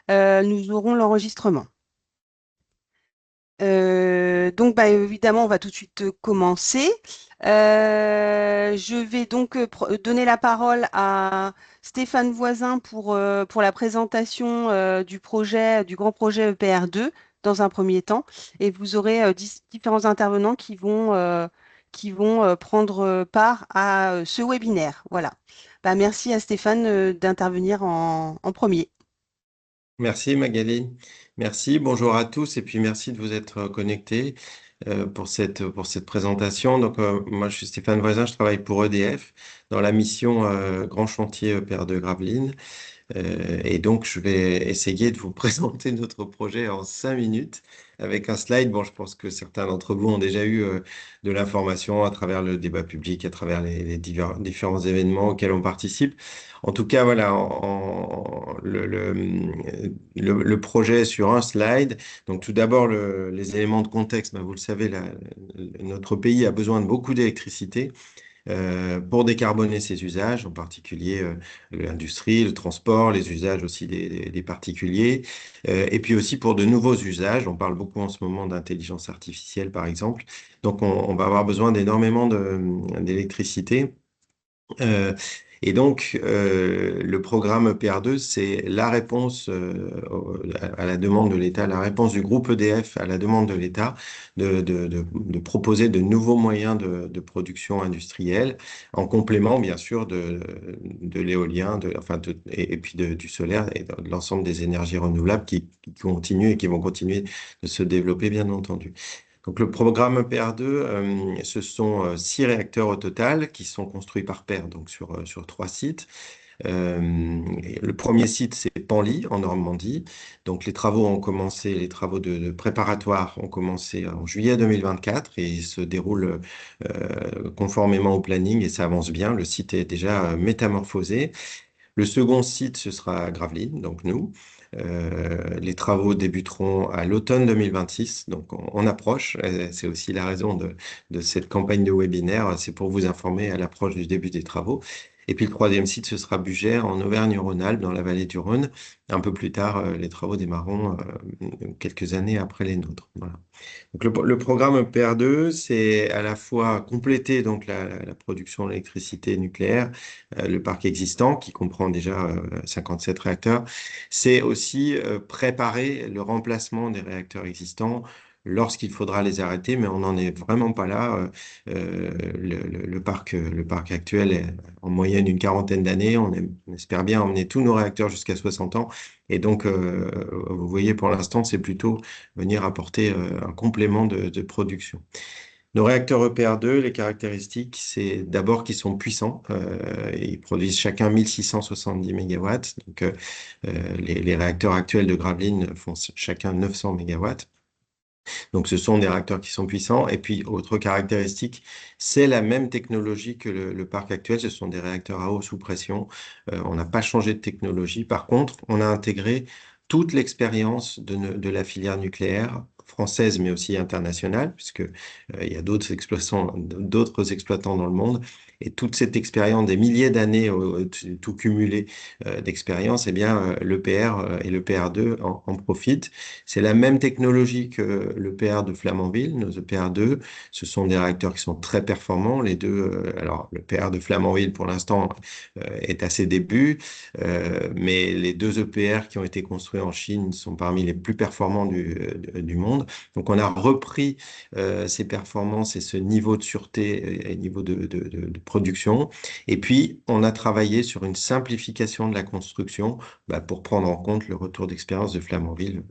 nous aurons l'enregistrement. Donc, bah, évidemment, on va tout de suite commencer. Je vais donc donner la parole à Stéphane Voisin pour la présentation du projet, du grand projet EPR2 dans un premier temps. Et vous aurez différents intervenants qui vont prendre part à ce webinaire. Voilà. Bah, merci à Stéphane d'intervenir en premier. Merci Magali, merci, bonjour à tous et puis merci de vous être connectés pour cette présentation. Donc moi je suis Stéphane Voisin, je travaille pour EDF dans la mission Grand Chantier EPR de Gravelines. Et donc, je vais essayer de vous présenter notre projet en 5 minutes avec un slide. Bon, je pense que certains d'entre vous ont déjà eu de l'information à travers le débat public, à travers les différents événements auxquels on participe. En tout cas, voilà, le projet sur un slide. Donc, tout d'abord, les éléments de contexte. Ben, vous le savez, notre pays a besoin de beaucoup d'électricité pour décarboner ses usages, en particulier l'industrie, le transport, les usages aussi des particuliers, et puis aussi pour de nouveaux usages. On parle beaucoup en ce moment d'intelligence artificielle, par exemple. Donc, on va avoir besoin d'énormément d'électricité. Euh, et donc, le programme EPR2, c'est la réponse à la demande de l'État, la réponse du groupe EDF à la demande de l'État de proposer de nouveaux moyens de production industrielle, en complément, bien sûr, de l'éolien, et puis du solaire et de l'ensemble des énergies renouvelables qui continuent et qui vont continuer de se développer, bien entendu. Donc, le programme EPR2, ce sont 6 réacteurs au total qui sont construits par paire, donc sur 3 sites. Et le premier site, c'est Panly, en Normandie. Donc, les travaux de préparatoires ont commencé en juillet 2024 et ils se déroulent conformément au planning et ça avance bien. Le site est déjà métamorphosé. Le second site, ce sera Gravelines, donc nous. Les travaux débuteront à l'automne 2026, donc on approche. C'est aussi la raison de cette campagne de webinaire, c'est pour vous informer à l'approche du début des travaux. Et puis le troisième site, ce sera Bugère, en Auvergne-Rhône-Alpes, dans la vallée du Rhône. Un peu plus tard, les travaux démarreront quelques années après les nôtres. Voilà. Donc le programme EPR2, c'est à la fois compléter donc la production d'électricité nucléaire, le parc existant qui comprend déjà 57 réacteurs. C'est aussi préparer le remplacement des réacteurs existants lorsqu'il faudra les arrêter, mais on n'en est vraiment pas là. Le parc actuel est en moyenne une quarantaine d'années. On espère bien emmener tous nos réacteurs jusqu'à 60 ans. Et donc, vous voyez, pour l'instant, c'est plutôt venir apporter un complément de production. Nos réacteurs EPR2, les caractéristiques, c'est d'abord qu'ils sont puissants. Ils produisent chacun 1670 mégawatts. Donc, les réacteurs actuels de Gravelines font chacun 900 mégawatts. Donc, ce sont des réacteurs qui sont puissants. Et puis, autre caractéristique, c'est la même technologie que le parc actuel. Ce sont des réacteurs à eau sous pression. On n'a pas changé de technologie. Par contre, on a intégré toute l'expérience de la filière nucléaire française, mais aussi internationale, puisque il y a d'autres exploitants dans le monde. Et toute cette expérience, des milliers d'années, tout cumulé d'expérience, eh bien, l'EPR et l'EPR2 en profitent. C'est la même technologie que l'EPR de Flamanville, nos EPR2. Ce sont des réacteurs qui sont très performants. Les deux, alors l'EPR de Flamanville, pour l'instant, est à ses débuts, mais les deux EPR qui ont été construits en Chine sont parmi les plus performants du monde. Donc, on a repris ces performances et ce niveau de sûreté et niveau de production. Et puis, on a travaillé sur une simplification de la construction pour prendre en compte le retour d'expérience de Flamanville.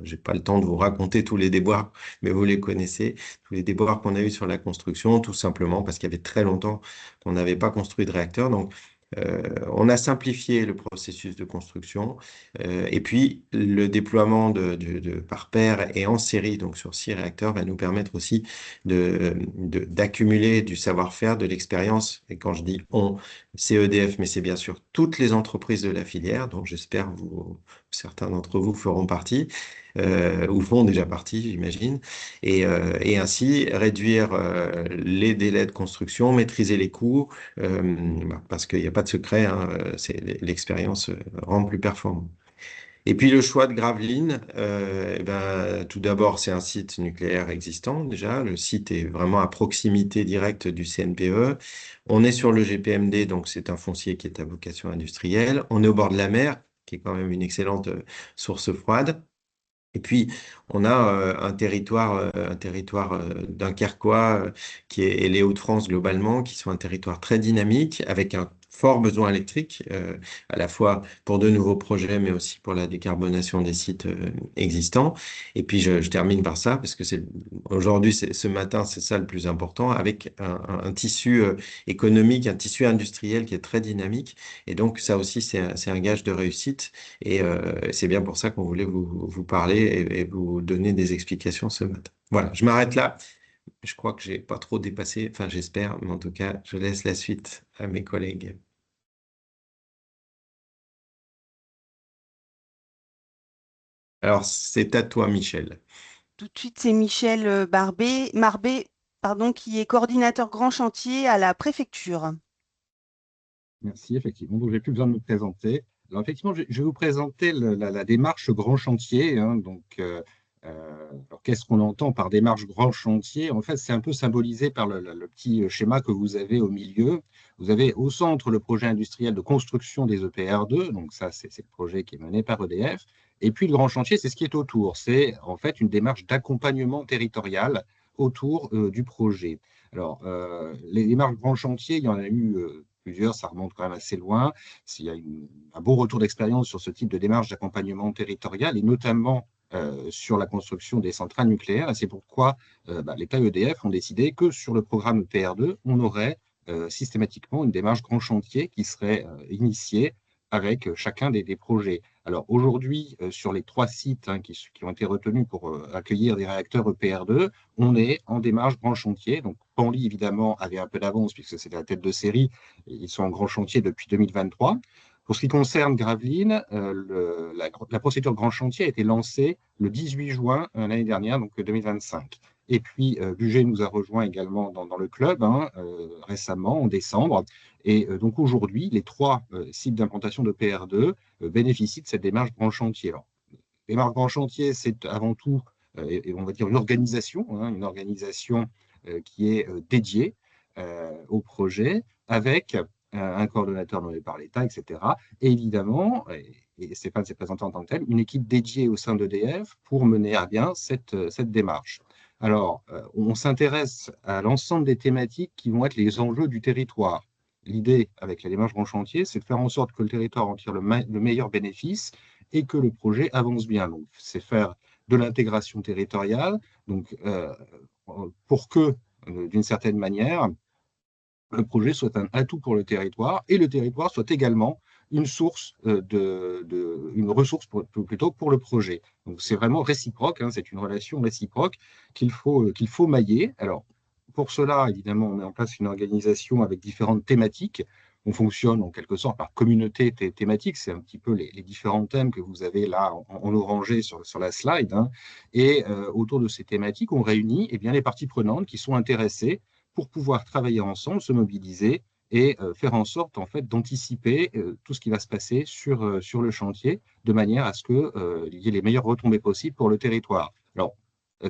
Je n'ai pas le temps de vous raconter tous les déboires, mais vous les connaissez, tous les déboires qu'on a eus sur la construction, tout simplement parce qu'il y avait très longtemps qu'on n'avait pas construit de réacteur. Donc, on a simplifié le processus de construction et puis le déploiement par paire et en série, donc sur 6 réacteurs, va nous permettre aussi d'accumuler du savoir-faire, de l'expérience. Et quand je dis on, c'est EDF, mais c'est bien sûr toutes les entreprises de la filière, dont j'espère certains d'entre vous feront partie, ou font déjà partie, j'imagine, et ainsi réduire les délais de construction, maîtriser les coûts, parce qu'il n'y a pas de secret, hein, l'expérience rend plus performant. Et puis le choix de Gravelines, eh ben, tout d'abord, c'est un site nucléaire existant déjà. Le site est vraiment à proximité directe du CNPE. On est sur le GPMD, donc c'est un foncier qui est à vocation industrielle. On est au bord de la mer, qui est quand même une excellente source froide. Et puis, on a un territoire dunkerquois et les Hauts-de-France globalement, qui sont un territoire très dynamique, avec un fort besoin électrique, à la fois pour de nouveaux projets, mais aussi pour la décarbonation des sites existants. Et puis, je termine par ça, parce que aujourd'hui, ce matin, c'est ça le plus important, avec un tissu économique, un tissu industriel qui est très dynamique. Et donc, ça aussi, c'est un gage de réussite. Et c'est bien pour ça qu'on voulait vous parler et vous donner des explications ce matin. Voilà, je m'arrête là. Je crois que j'ai pas trop dépassé, enfin j'espère, mais en tout cas, je laisse la suite à mes collègues. Alors, c'est à toi, Michel. Tout de suite, c'est Michel Marbet, pardon, qui est coordinateur grand chantier à la préfecture. Merci, effectivement. Donc, j'ai plus besoin de me présenter. Alors, effectivement, je vais vous présenter la démarche grand chantier, hein. Alors, qu'est-ce qu'on entend par démarche grand chantier? En fait, c'est un peu symbolisé par le petit schéma que vous avez au milieu. Vous avez au centre le projet industriel de construction des EPR2. Donc, ça, c'est le projet qui est mené par EDF. Et puis, le grand chantier, c'est ce qui est autour. C'est en fait une démarche d'accompagnement territorial autour du projet. Alors, les démarches grand chantier, il y en a eu plusieurs, ça remonte quand même assez loin. Il y a un beau retour d'expérience sur ce type de démarche d'accompagnement territorial et notamment sur la construction des centrales nucléaires. Et c'est pourquoi l'État et EDF ont décidé que sur le programme EPR2, on aurait systématiquement une démarche grand chantier qui serait initiée avec chacun des projets. Alors aujourd'hui, sur les 3 sites qui ont été retenus pour accueillir des réacteurs EPR2, on est en démarche grand chantier. Donc Panly, évidemment, avait un peu d'avance puisque c'est la tête de série. Ils sont en grand chantier depuis 2023. Pour ce qui concerne Gravelines, la procédure grand chantier a été lancée le 18 juin l'année dernière, donc 2025. Et puis, Bugey nous a rejoint également dans le club récemment, en décembre. Et donc aujourd'hui, les 3 sites d'implantation de PR2 bénéficient de cette démarche grand chantier. Alors, démarche grand chantier, c'est avant tout, on va dire, une organisation qui est dédiée au projet, avec un coordonnateur nommé par l'État, etc. Et évidemment, et Stéphane s'est présenté en tant que tel, une équipe dédiée au sein d'EDF pour mener à bien cette démarche. Alors, on s'intéresse à l'ensemble des thématiques qui vont être les enjeux du territoire. L'idée avec la démarche grand chantier, c'est de faire en sorte que le territoire en tire le meilleur bénéfice et que le projet avance bien. Donc, c'est faire de l'intégration territoriale, donc, pour que, d'une certaine manière, le projet soit un atout pour le territoire et le territoire soit également une source une ressource plutôt pour le projet. Donc c'est vraiment réciproque, hein, c'est une relation réciproque qu'il faut mailler. Alors pour cela, évidemment, on met en place une organisation avec différentes thématiques. On fonctionne en quelque sorte par communauté thématique. C'est un petit peu les différents thèmes que vous avez là en orangé sur la slide, hein. Et autour de ces thématiques, on réunit eh bien, les parties prenantes qui sont intéressées pour pouvoir travailler ensemble, se mobiliser et faire en sorte en fait d'anticiper tout ce qui va se passer sur le chantier de manière à ce qu'il y ait les meilleures retombées possibles pour le territoire. Alors,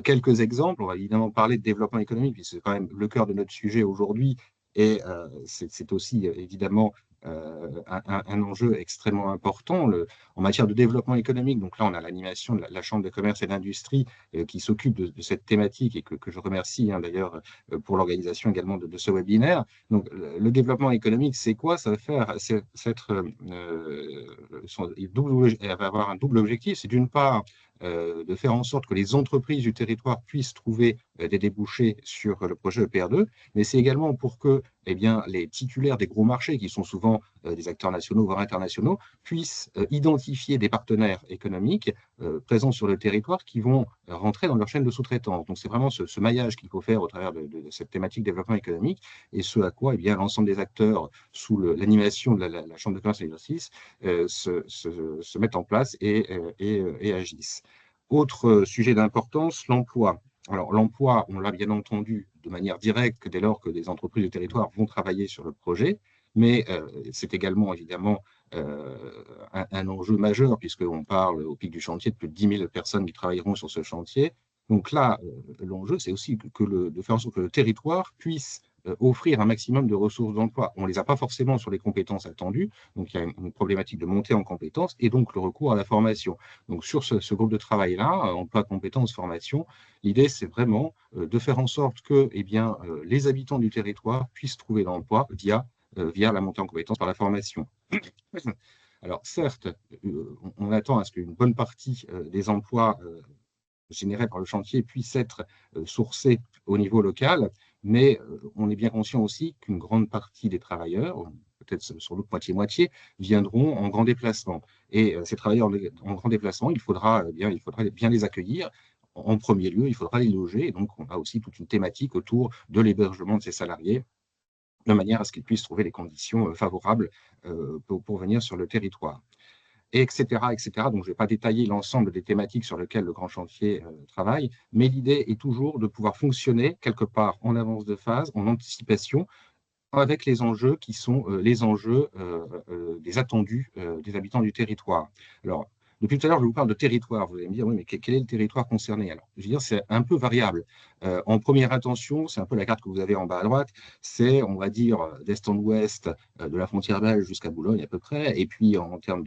quelques exemples, on va évidemment parler de développement économique, puisque c'est quand même le cœur de notre sujet aujourd'hui, et c'est aussi évidemment un enjeu extrêmement important en matière de développement économique. Donc là, on a l'animation de la Chambre de commerce et d'industrie qui s'occupe de cette thématique et que je remercie d'ailleurs pour l'organisation également de ce webinaire. Donc le développement économique, c'est quoi? Ça va faire, elle va avoir un double objectif. C'est d'une part de faire en sorte que les entreprises du territoire puissent trouver des débouchés sur le projet EPR2, mais c'est également pour que eh bien, les titulaires des gros marchés, qui sont souvent des acteurs nationaux, voire internationaux, puissent identifier des partenaires économiques présents sur le territoire qui vont rentrer dans leur chaîne de sous-traitance. Donc c'est vraiment ce maillage qu'il faut faire au travers de cette thématique développement économique, et ce à quoi eh bien, l'ensemble des acteurs, sous l'animation de la Chambre de commerce et d'exercice, se mettent en place et agissent. Autre sujet d'importance, l'emploi. Alors l'emploi, on l'a bien entendu de manière directe dès lors que des entreprises du territoire vont travailler sur le projet, mais c'est également évidemment un enjeu majeur, puisqu'on parle au pic du chantier de plus de 10 000 personnes qui travailleront sur ce chantier. Donc là, l'enjeu, c'est aussi de faire en sorte que le territoire puisse offrir un maximum de ressources d'emploi. On ne les a pas forcément sur les compétences attendues, donc il y a une problématique de montée en compétences et donc le recours à la formation. Donc sur ce groupe de travail-là, emploi, compétences, formation, l'idée c'est vraiment de faire en sorte que les habitants du territoire puissent trouver l'emploi via la montée en compétences par la formation. Alors certes, on attend à ce qu'une bonne partie des emplois générés par le chantier puissent être sourcés au niveau local, mais on est bien conscient aussi qu'une grande partie des travailleurs, peut-être sur l'autre moitié-moitié, viendront en grand déplacement. Et ces travailleurs en grand déplacement, il faudra bien les accueillir. En premier lieu, il faudra les loger. Et donc, on a aussi toute une thématique autour de l'hébergement de ces salariés, de manière à ce qu'ils puissent trouver les conditions favorables pour venir sur le territoire. Et etc., etc. Donc, je ne vais pas détailler l'ensemble des thématiques sur lesquelles le grand chantier travaille, mais l'idée est toujours de pouvoir fonctionner quelque part en avance de phase, en anticipation, avec les enjeux qui sont les enjeux des attendus des habitants du territoire. Alors, depuis tout à l'heure, je vous parle de territoire. Vous allez me dire, oui, mais quel est le territoire concerné? Alors, je veux dire, c'est un peu variable. En première intention, c'est un peu la carte que vous avez en bas à droite, c'est, on va dire, d'est en ouest, de la frontière belge jusqu'à Boulogne à peu près, et puis en termes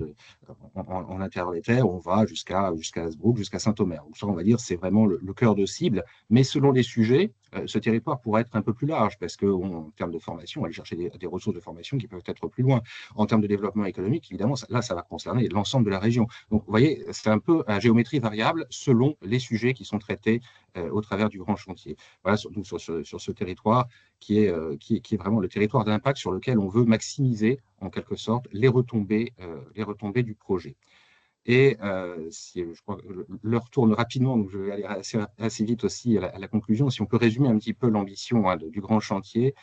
en intermédiaire, on va jusqu'à Hasbrook, jusqu'à Saint-Omer. Donc ça, on va dire, c'est vraiment le cœur de cible, mais selon les sujets, ce territoire pourrait être un peu plus large, parce qu'en termes de formation, on va aller chercher des ressources de formation qui peuvent être plus loin. En termes de développement économique, évidemment, là, ça va concerner l'ensemble de la région. Donc, vous voyez, c'est un peu à géométrie variable selon les sujets qui sont traités au travers du grand chantier. Voilà, surtout sur ce territoire qui est vraiment le territoire d'impact sur lequel on veut maximiser, en quelque sorte, les retombées du projet. Et je crois que l'heure tourne rapidement, donc je vais aller assez vite aussi à la conclusion. Si on peut résumer un petit peu l'ambition du grand chantier,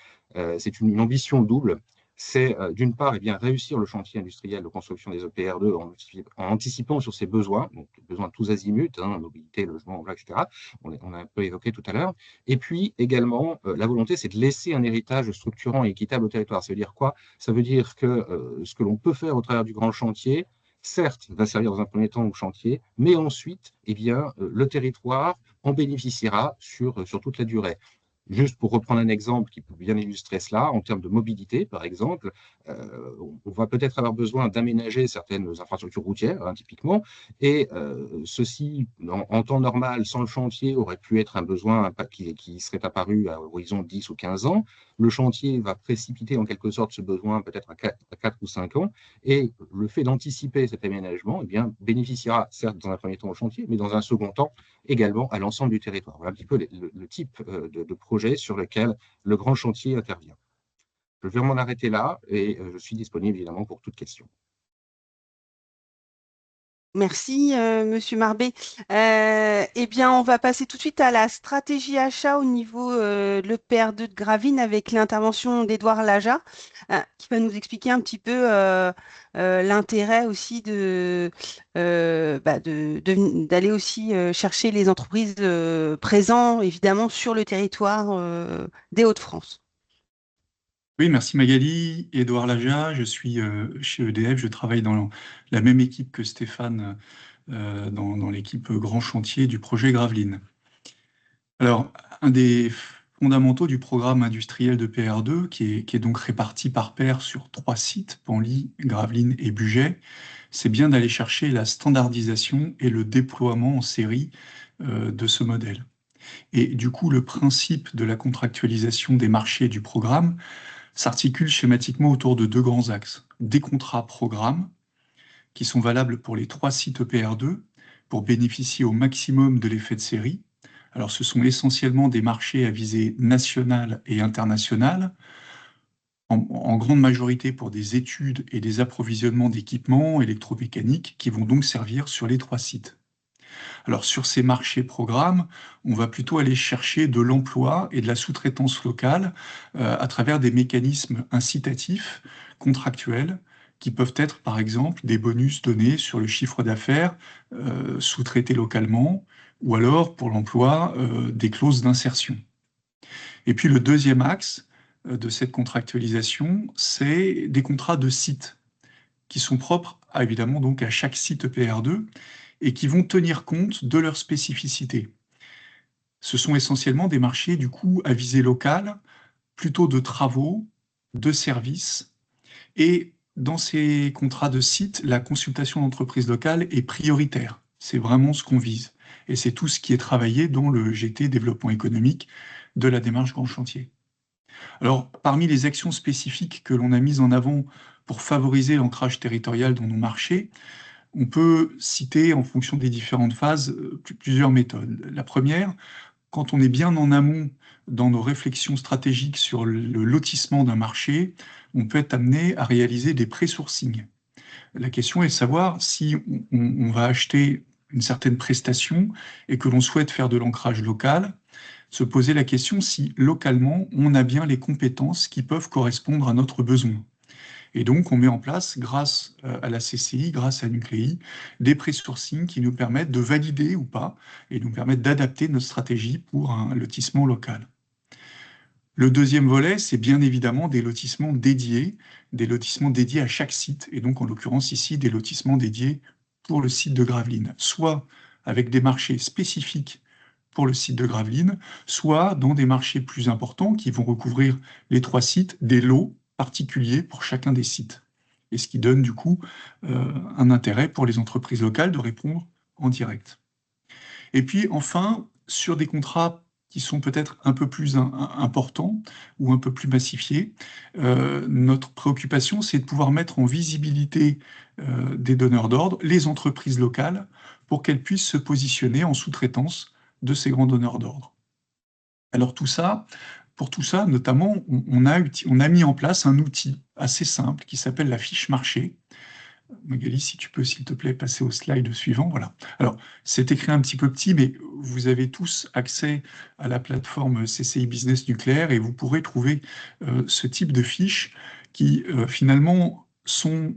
c'est une ambition double. C'est d'une part réussir le chantier industriel de construction des EPR2 en anticipant sur ses besoins, donc besoins de tous azimuts, mobilité, logement, etc. On a un peu évoqué tout à l'heure. Et puis également, la volonté, c'est de laisser un héritage structurant et équitable au territoire. Ça veut dire quoi? Ça veut dire que ce que l'on peut faire au travers du grand chantier, certes, va servir dans un premier temps au chantier, mais ensuite, le territoire en bénéficiera sur toute la durée. Juste pour reprendre un exemple qui peut bien illustrer cela, en termes de mobilité, par exemple, on va peut-être avoir besoin d'aménager certaines infrastructures routières, typiquement, et ceci, en temps normal, sans le chantier, aurait pu être un besoin qui serait apparu à horizon 10 ou 15 ans. Le chantier va précipiter en quelque sorte ce besoin peut-être à 4 ou 5 ans, et le fait d'anticiper cet aménagement bénéficiera certes dans un premier temps au chantier, mais dans un second temps également à l'ensemble du territoire. Voilà un petit peu le type de projet sur lequel le grand chantier intervient. Je vais m'en arrêter là et je suis disponible évidemment pour toute question. Merci, Monsieur Marbet. Eh bien, on va passer tout de suite à la stratégie achat au niveau de l'EPR2 de Gravine avec l'intervention d'Édouard Laja, qui va nous expliquer un petit peu l'intérêt aussi d'aller aussi chercher les entreprises présentes, évidemment, sur le territoire des Hauts-de-France. Oui, merci Magali. Édouard Laja, je suis chez EDF, je travaille dans la même équipe que Stéphane, dans l'équipe Grand Chantier du projet Gravelines. Alors, un des fondamentaux du programme industriel de PR2, qui est donc réparti par paire sur 3 sites, Panly, Gravelines et Bugey, c'est bien d'aller chercher la standardisation et le déploiement en série de ce modèle. Et du coup, le principe de la contractualisation des marchés du programme s'articule schématiquement autour de 2 grands axes. Des contrats programmes, qui sont valables pour les 3 sites EPR2, pour bénéficier au maximum de l'effet de série. Alors, ce sont essentiellement des marchés à visée nationale et internationale, en grande majorité pour des études et des approvisionnements d'équipements électromécaniques qui vont donc servir sur les 3 sites. Alors sur ces marchés programmes, on va plutôt aller chercher de l'emploi et de la sous-traitance locale à travers des mécanismes incitatifs, contractuels, qui peuvent être par exemple des bonus donnés sur le chiffre d'affaires sous-traité localement, ou alors pour l'emploi des clauses d'insertion. Et puis le deuxième axe, de cette contractualisation, c'est des contrats de site qui sont propres évidemment donc à chaque site EPR2 et qui vont tenir compte de leurs spécificités. Ce sont essentiellement des marchés du coup à visée locale, plutôt de travaux, de services. Et dans ces contrats de site, la consultation d'entreprise locale est prioritaire. C'est vraiment ce qu'on vise. Et c'est tout ce qui est travaillé dans le GT développement économique de la démarche Grand Chantier. Alors, parmi les actions spécifiques que l'on a mises en avant pour favoriser l'ancrage territorial dans nos marchés, on peut citer, en fonction des différentes phases, plusieurs méthodes. La première, quand on est bien en amont dans nos réflexions stratégiques sur le lotissement d'un marché, on peut être amené à réaliser des pré-sourcings. La question est de savoir si on va acheter une certaine prestation et que l'on souhaite faire de l'ancrage local, se poser la question si localement on a bien les compétences qui peuvent correspondre à notre besoin. Et donc, on met en place, grâce à la CCI, grâce à Nucléi, des pré-sourcings qui nous permettent de valider ou pas et nous permettent d'adapter notre stratégie pour un lotissement local. Le deuxième volet, c'est bien évidemment des lotissements dédiés à chaque site, et donc en l'occurrence ici, des lotissements dédiés pour le site de Gravelines, soit avec des marchés spécifiques pour le site de Gravelines, soit dans des marchés plus importants qui vont recouvrir les 3 sites, des lots particuliers pour chacun des sites. Et ce qui donne du coup un intérêt pour les entreprises locales de répondre en direct. Et puis enfin, sur des contrats qui sont peut-être un peu plus importants ou un peu plus massifiés, notre préoccupation, c'est de pouvoir mettre en visibilité des donneurs d'ordre les entreprises locales pour qu'elles puissent se positionner en sous-traitance de ces grands donneurs d'ordre. Alors pour tout ça, notamment, on a mis en place un outil assez simple qui s'appelle la fiche marché. Magali, si tu peux, s'il te plaît, passer au slide suivant. Voilà. Alors, c'est écrit un petit peu petit, mais vous avez tous accès à la plateforme CCI Business Nucléaire et vous pourrez trouver ce type de fiches qui, finalement, sont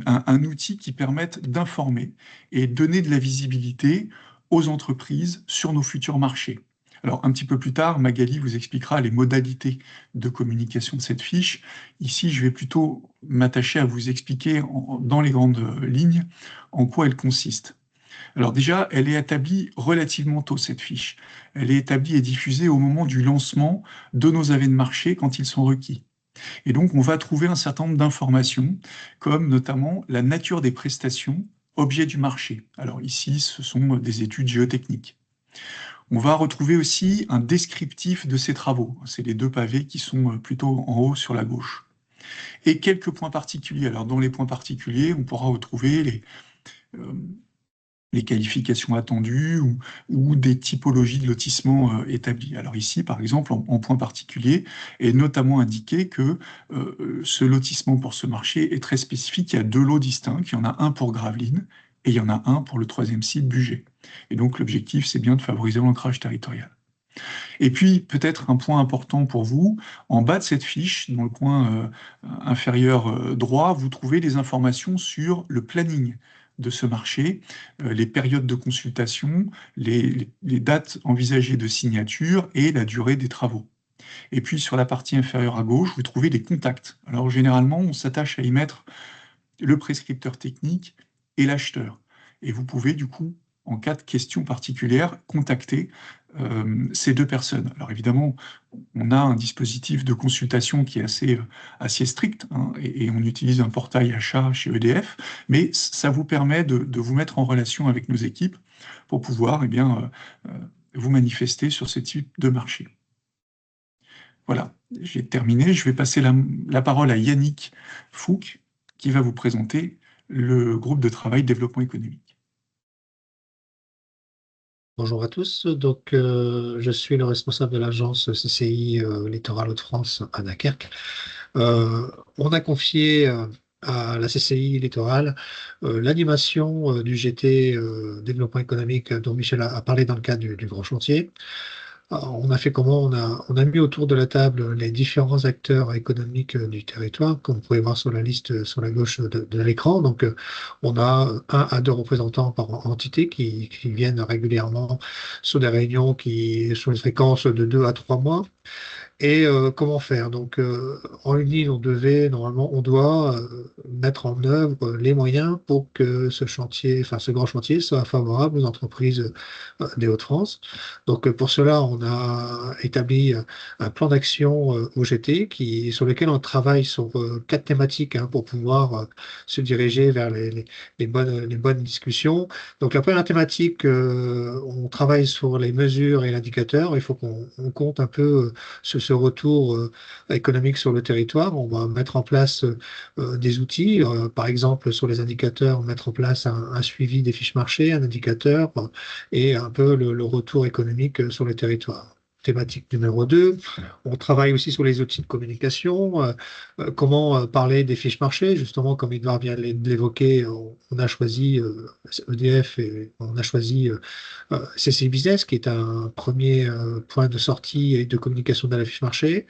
un outil qui permettent d'informer et donner de la visibilité aux entreprises sur nos futurs marchés. Alors, un petit peu plus tard, Magali vous expliquera les modalités de communication de cette fiche. Ici, je vais plutôt m'attacher à vous expliquer dans les grandes lignes en quoi elle consiste. Alors déjà, elle est établie relativement tôt, cette fiche. Elle est établie et diffusée au moment du lancement de nos avis de marché quand ils sont requis. Et donc, on va trouver un certain nombre d'informations, comme notamment la nature des prestations, objet du marché. Alors ici, ce sont des études géotechniques. On va retrouver aussi un descriptif de ces travaux. C'est les 2 pavés qui sont plutôt en haut sur la gauche. Et quelques points particuliers. Alors, dans les points particuliers, on pourra retrouver les qualifications attendues ou des typologies de lotissement établies. Alors ici, par exemple, en point particulier, est notamment indiqué que ce lotissement pour ce marché est très spécifique. Il y a 2 lots distincts. Il y en a un pour Gravelines et il y en a un pour le 3e site, Bugey. Et donc, l'objectif, c'est bien de favoriser l'ancrage territorial. Et puis, peut-être un point important pour vous, en bas de cette fiche, dans le coin inférieur droit, vous trouvez des informations sur le planning de ce marché, les périodes de consultation, les dates envisagées de signature et la durée des travaux. Et puis, sur la partie inférieure à gauche, vous trouvez des contacts. Alors, généralement, on s'attache à y mettre le prescripteur technique et l'acheteur. Et vous pouvez, du coup, en cas de questions particulières, contacter ces 2 personnes. Alors évidemment, on a un dispositif de consultation qui est assez strict, hein, et on utilise un portail achat chez EDF, mais ça vous permet de vous mettre en relation avec nos équipes pour pouvoir vous manifester sur ce type de marché. Voilà, j'ai terminé. Je vais passer la parole à Yannick Fouque, qui va vous présenter le groupe de travail développement économique. Bonjour à tous, donc je suis le responsable de l'agence CCI Littoral Hauts-de-France à Dunkerque. On a confié à la CCI Littoral l'animation du GT développement économique dont Michel a parlé dans le cadre du grand chantier. On a fait comment? On a mis autour de la table les différents acteurs économiques du territoire, comme vous pouvez voir sur la liste sur la gauche de l'écran. Donc, on a 1 à 2 représentants par entité qui viennent régulièrement sur des réunions sur une fréquence de 2 à 3 mois. Et comment faire? Donc, en une ligne, on doit mettre en œuvre les moyens pour que ce chantier, enfin ce grand chantier, soit favorable aux entreprises des Hauts-de-France. Donc, pour cela, on a établi un plan d'action OGT sur lequel on travaille sur 4 thématiques hein, pour pouvoir se diriger vers les bonnes discussions. Donc, la première thématique, on travaille sur les mesures et l'indicateur. Il faut qu'on compte un peu ce retour économique sur le territoire. On va mettre en place des outils, par exemple sur les indicateurs, mettre en place un suivi des fiches marché, un indicateur et un peu le retour économique sur le territoire. Thématique numéro 2, on travaille aussi sur les outils de communication, comment parler des fiches marché, justement comme Edouard vient de l'évoquer, on a choisi EDF et on a choisi CCI Business qui est un premier point de sortie et de communication de la fiche marché.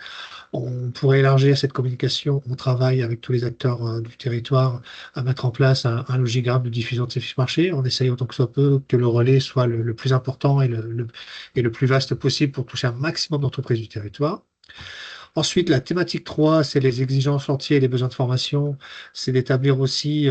On pourrait élargir cette communication. On travaille avec tous les acteurs du territoire à mettre en place un logigramme de diffusion de ces fiches marché. On essaye autant que soit peu que le relais soit le plus important et le plus vaste possible pour toucher un maximum d'entreprises du territoire. Ensuite, la thématique 3, c'est les exigences chantier et les besoins de formation. C'est d'établir aussi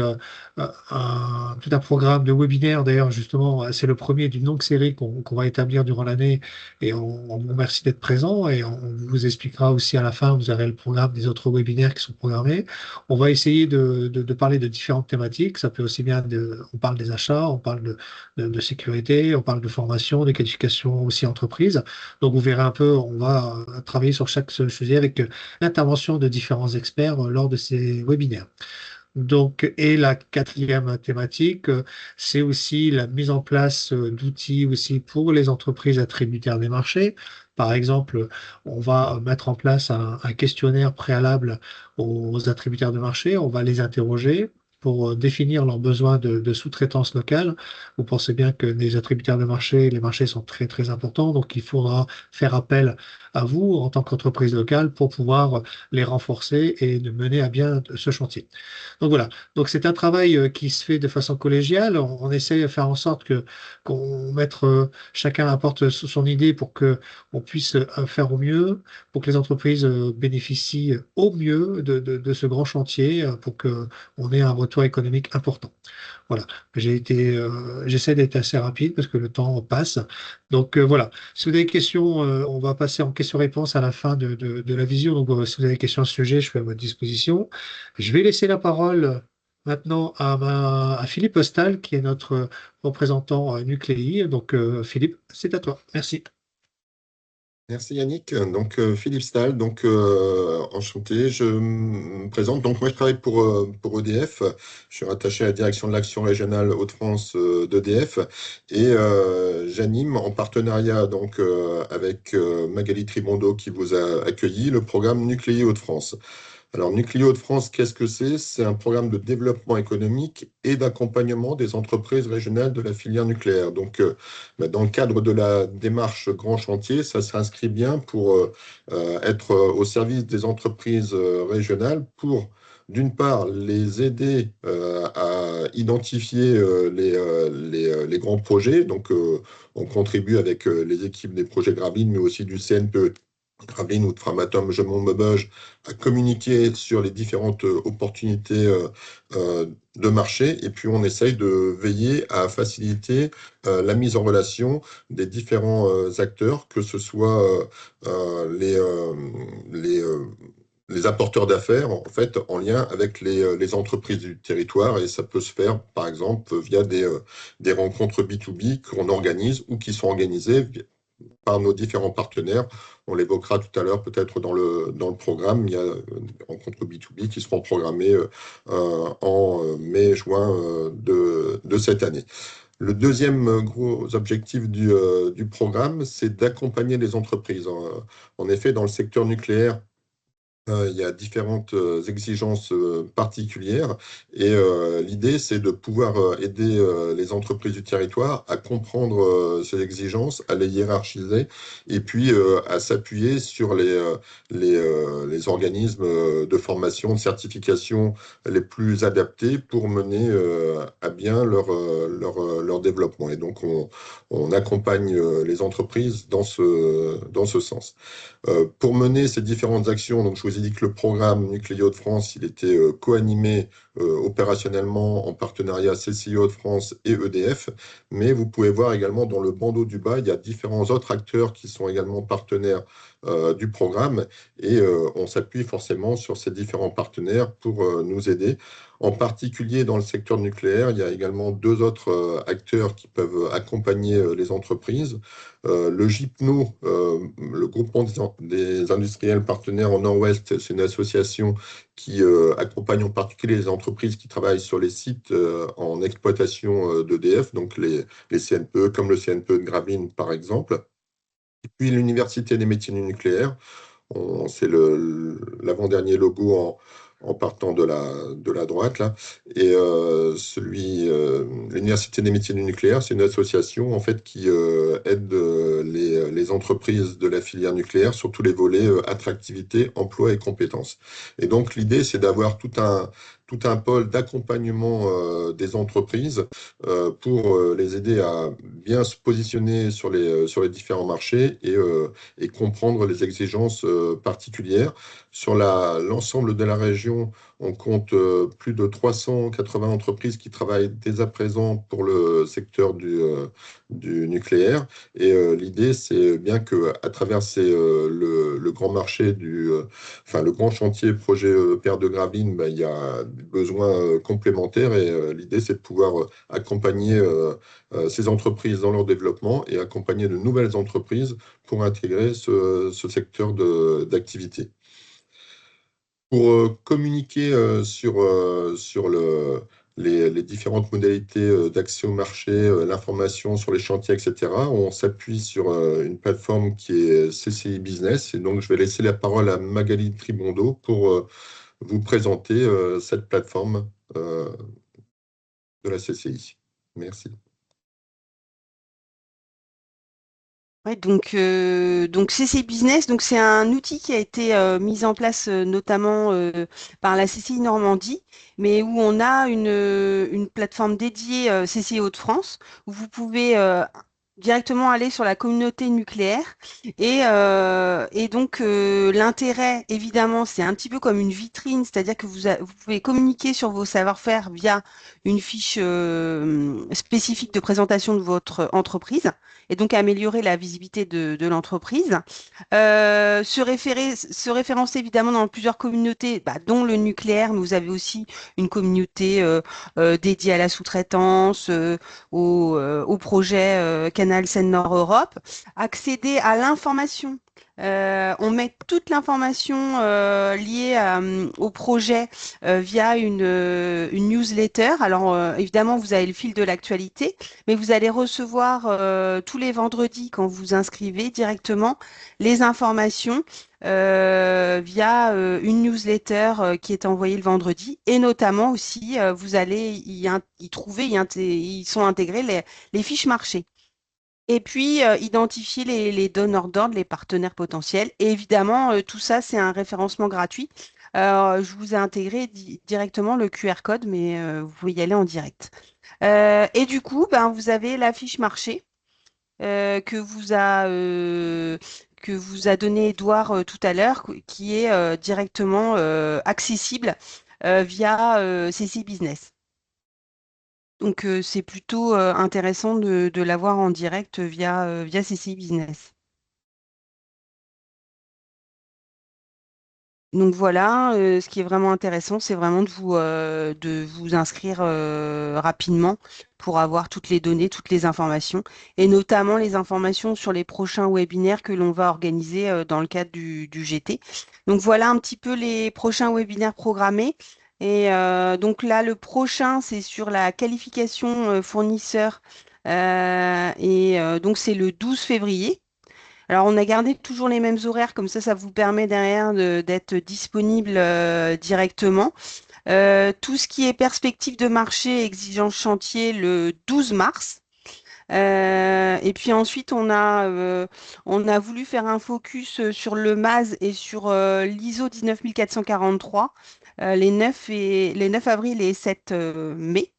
tout un programme de webinaires. D'ailleurs, justement, c'est le premier d'une longue série qu'on va établir durant l'année. Et on vous remercie d'être présent. Et on vous expliquera aussi à la fin, vous aurez le programme des autres webinaires qui sont programmés. On va essayer de parler de différentes thématiques. Ça peut aussi bien, on parle des achats, on parle de sécurité, on parle de formation, de qualification aussi entreprise. Donc, vous verrez un peu, on va travailler sur chaque sujet avec l'intervention de différents experts lors de ces webinaires. Donc, et la quatrième thématique, c'est aussi la mise en place d'outils aussi pour les entreprises attributaires des marchés. Par exemple, on va mettre en place un questionnaire préalable aux attributaires de marché. On va les interroger pour définir leurs besoins de sous-traitance locale. Vous pensez bien que les attributaires de marché, les marchés sont très, très importants. Donc, il faudra faire appel à vous en tant qu'entreprise locale pour pouvoir les renforcer et de mener à bien ce chantier. Donc voilà. Donc c'est un travail qui se fait de façon collégiale. On essaie de faire en sorte qu'on mette chacun apporte son idée pour que on puisse faire au mieux, pour que les entreprises bénéficient au mieux de ce grand chantier, pour que on ait un retour économique important. Voilà. J'essaie d'être assez rapide parce que le temps passe. Donc voilà. Si vous avez des questions, on va passer en questions-réponses à la fin de la visio. Donc si vous avez des questions à ce sujet, je suis à votre disposition. Je vais laisser la parole maintenant à Philippe Postal, qui est notre représentant Nucléi. Donc Philippe, c'est à toi. Merci. Merci Yannick. Donc Philippe Stahl, donc enchanté. Je me présente. Donc moi je travaille pour EDF. Je suis rattaché à la direction de l'action régionale Hauts-de-France d'EDF et j'anime en partenariat donc avec Magali Tribondo qui vous a accueilli le programme Nucléi Hauts-de-France. Alors, Nucléo de France, qu'est-ce que c'est? C'est un programme de développement économique et d'accompagnement des entreprises régionales de la filière nucléaire. Donc, dans le cadre de la démarche Grand Chantier, ça s'inscrit bien pour être au service des entreprises régionales pour, d'une part, les aider à identifier les grands projets. Donc, on contribue avec les équipes des projets Graveline, mais aussi du CNPE Graveline ou de Framatome Gemont-Maubeuge à communiquer sur les différentes opportunités de marché et puis on essaye de veiller à faciliter la mise en relation des différents acteurs, que ce soit les apporteurs d'affaires en fait en lien avec les entreprises du territoire et ça peut se faire par exemple via des rencontres B2B qu'on organise ou qui sont organisées par nos différents partenaires. On l'évoquera tout à l'heure peut-être dans le programme. Il y a des rencontres B2B qui seront programmées en mai-juin de cette année. Le deuxième gros objectif du programme, c'est d'accompagner les entreprises. En effet, dans le secteur nucléaire, Il y a différentes exigences particulières et l'idée, c'est de pouvoir aider les entreprises du territoire à comprendre ces exigences, à les hiérarchiser et puis à s'appuyer sur les organismes de formation, de certification les plus adaptés pour mener à bien leur développement. Et donc, on accompagne les entreprises dans ce sens. Pour mener ces différentes actions, donc je vous ai dit que le programme Nucléo de France, il était co-animé opérationnellement en partenariat CCIO de France et EDF, mais vous pouvez voir également dans le bandeau du bas, il y a différents autres acteurs qui sont également partenaires du programme et on s'appuie forcément sur ces différents partenaires pour nous aider. En particulier dans le secteur nucléaire, il y a également deux autres acteurs qui peuvent accompagner les entreprises. Le GIPNO, le groupement des industriels partenaires en Nord-Ouest, c'est une association qui accompagne en particulier les entreprises qui travaillent sur les sites en exploitation d'EDF, donc les CNPE, comme le CNPE de Gravelines par exemple. Et puis l'Université des métiers du nucléaire, c'est l'avant-dernier logo en partant de la droite, là. Et l'Université des métiers du nucléaire, c'est une association en fait, qui aide les entreprises de la filière nucléaire sur tous les volets attractivité, emploi et compétences. Et donc, l'idée, c'est d'avoir tout un pôle d'accompagnement des entreprises pour les aider à bien se positionner sur les différents marchés et comprendre les exigences particulières. Sur l'ensemble de la région, on compte plus de 380 entreprises qui travaillent dès à présent pour le secteur du nucléaire. Et l'idée, c'est bien qu'à travers le grand marché enfin, le grand chantier projet EPR de Gravelines, il y a des besoins complémentaires et l'idée, c'est de pouvoir accompagner ces entreprises dans leur développement et accompagner de nouvelles entreprises pour intégrer ce secteur d'activité. Pour communiquer sur les différentes modalités d'accès au marché, l'information sur les chantiers, etc., on s'appuie sur une plateforme qui est CCI Business. Et donc, je vais laisser la parole à Magali Tribondo pour vous présenter cette plateforme de la CCI. Merci. Ouais, donc CC Business, donc c'est un outil qui a été mis en place notamment par la CCI Normandie, mais où on a une plateforme dédiée CCI Hauts-de-France, où vous pouvez directement aller sur la communauté nucléaire. Et donc l'intérêt, évidemment, c'est un petit peu comme une vitrine, c'est-à-dire que vous pouvez communiquer sur vos savoir-faire via une fiche spécifique de présentation de votre entreprise et donc améliorer la visibilité de l'entreprise. Se référencer évidemment dans plusieurs communautés, dont le nucléaire, mais vous avez aussi une communauté dédiée à la sous-traitance, au projet Canal Seine-Nord Europe. Accéder à l'information. On met toute l'information liée au projet via une newsletter. Alors, évidemment, vous avez le fil de l'actualité, mais vous allez recevoir tous les vendredis, quand vous vous inscrivez directement, les informations via une newsletter qui est envoyée le vendredi. Et notamment aussi, vous allez y trouver, ils sont intégrés les fiches marché. Et puis, identifier les donneurs d'ordre, les partenaires potentiels. Et évidemment, tout ça, c'est un référencement gratuit. Je vous ai intégré directement le QR code, mais vous pouvez y aller en direct. Et du coup, vous avez la fiche marché que vous a donné Edouard tout à l'heure, qui est directement accessible via CC Business. Donc, c'est plutôt intéressant de l'avoir en direct via CCI Business. Donc voilà, ce qui est vraiment intéressant, c'est vraiment de vous inscrire rapidement pour avoir toutes les données, toutes les informations, et notamment les informations sur les prochains webinaires que l'on va organiser dans le cadre du GT. Donc voilà un petit peu les prochains webinaires programmés. Et donc là, le prochain, c'est sur la qualification fournisseur. Donc c'est le 12 février. Alors, on a gardé toujours les mêmes horaires, comme ça vous permet derrière d'être disponible directement. Tout ce qui est perspective de marché, exigence chantier, le 12 mars. Et puis ensuite, on a voulu faire un focus sur le MAS et sur l'ISO 19443, les 9 avril et 7 mai.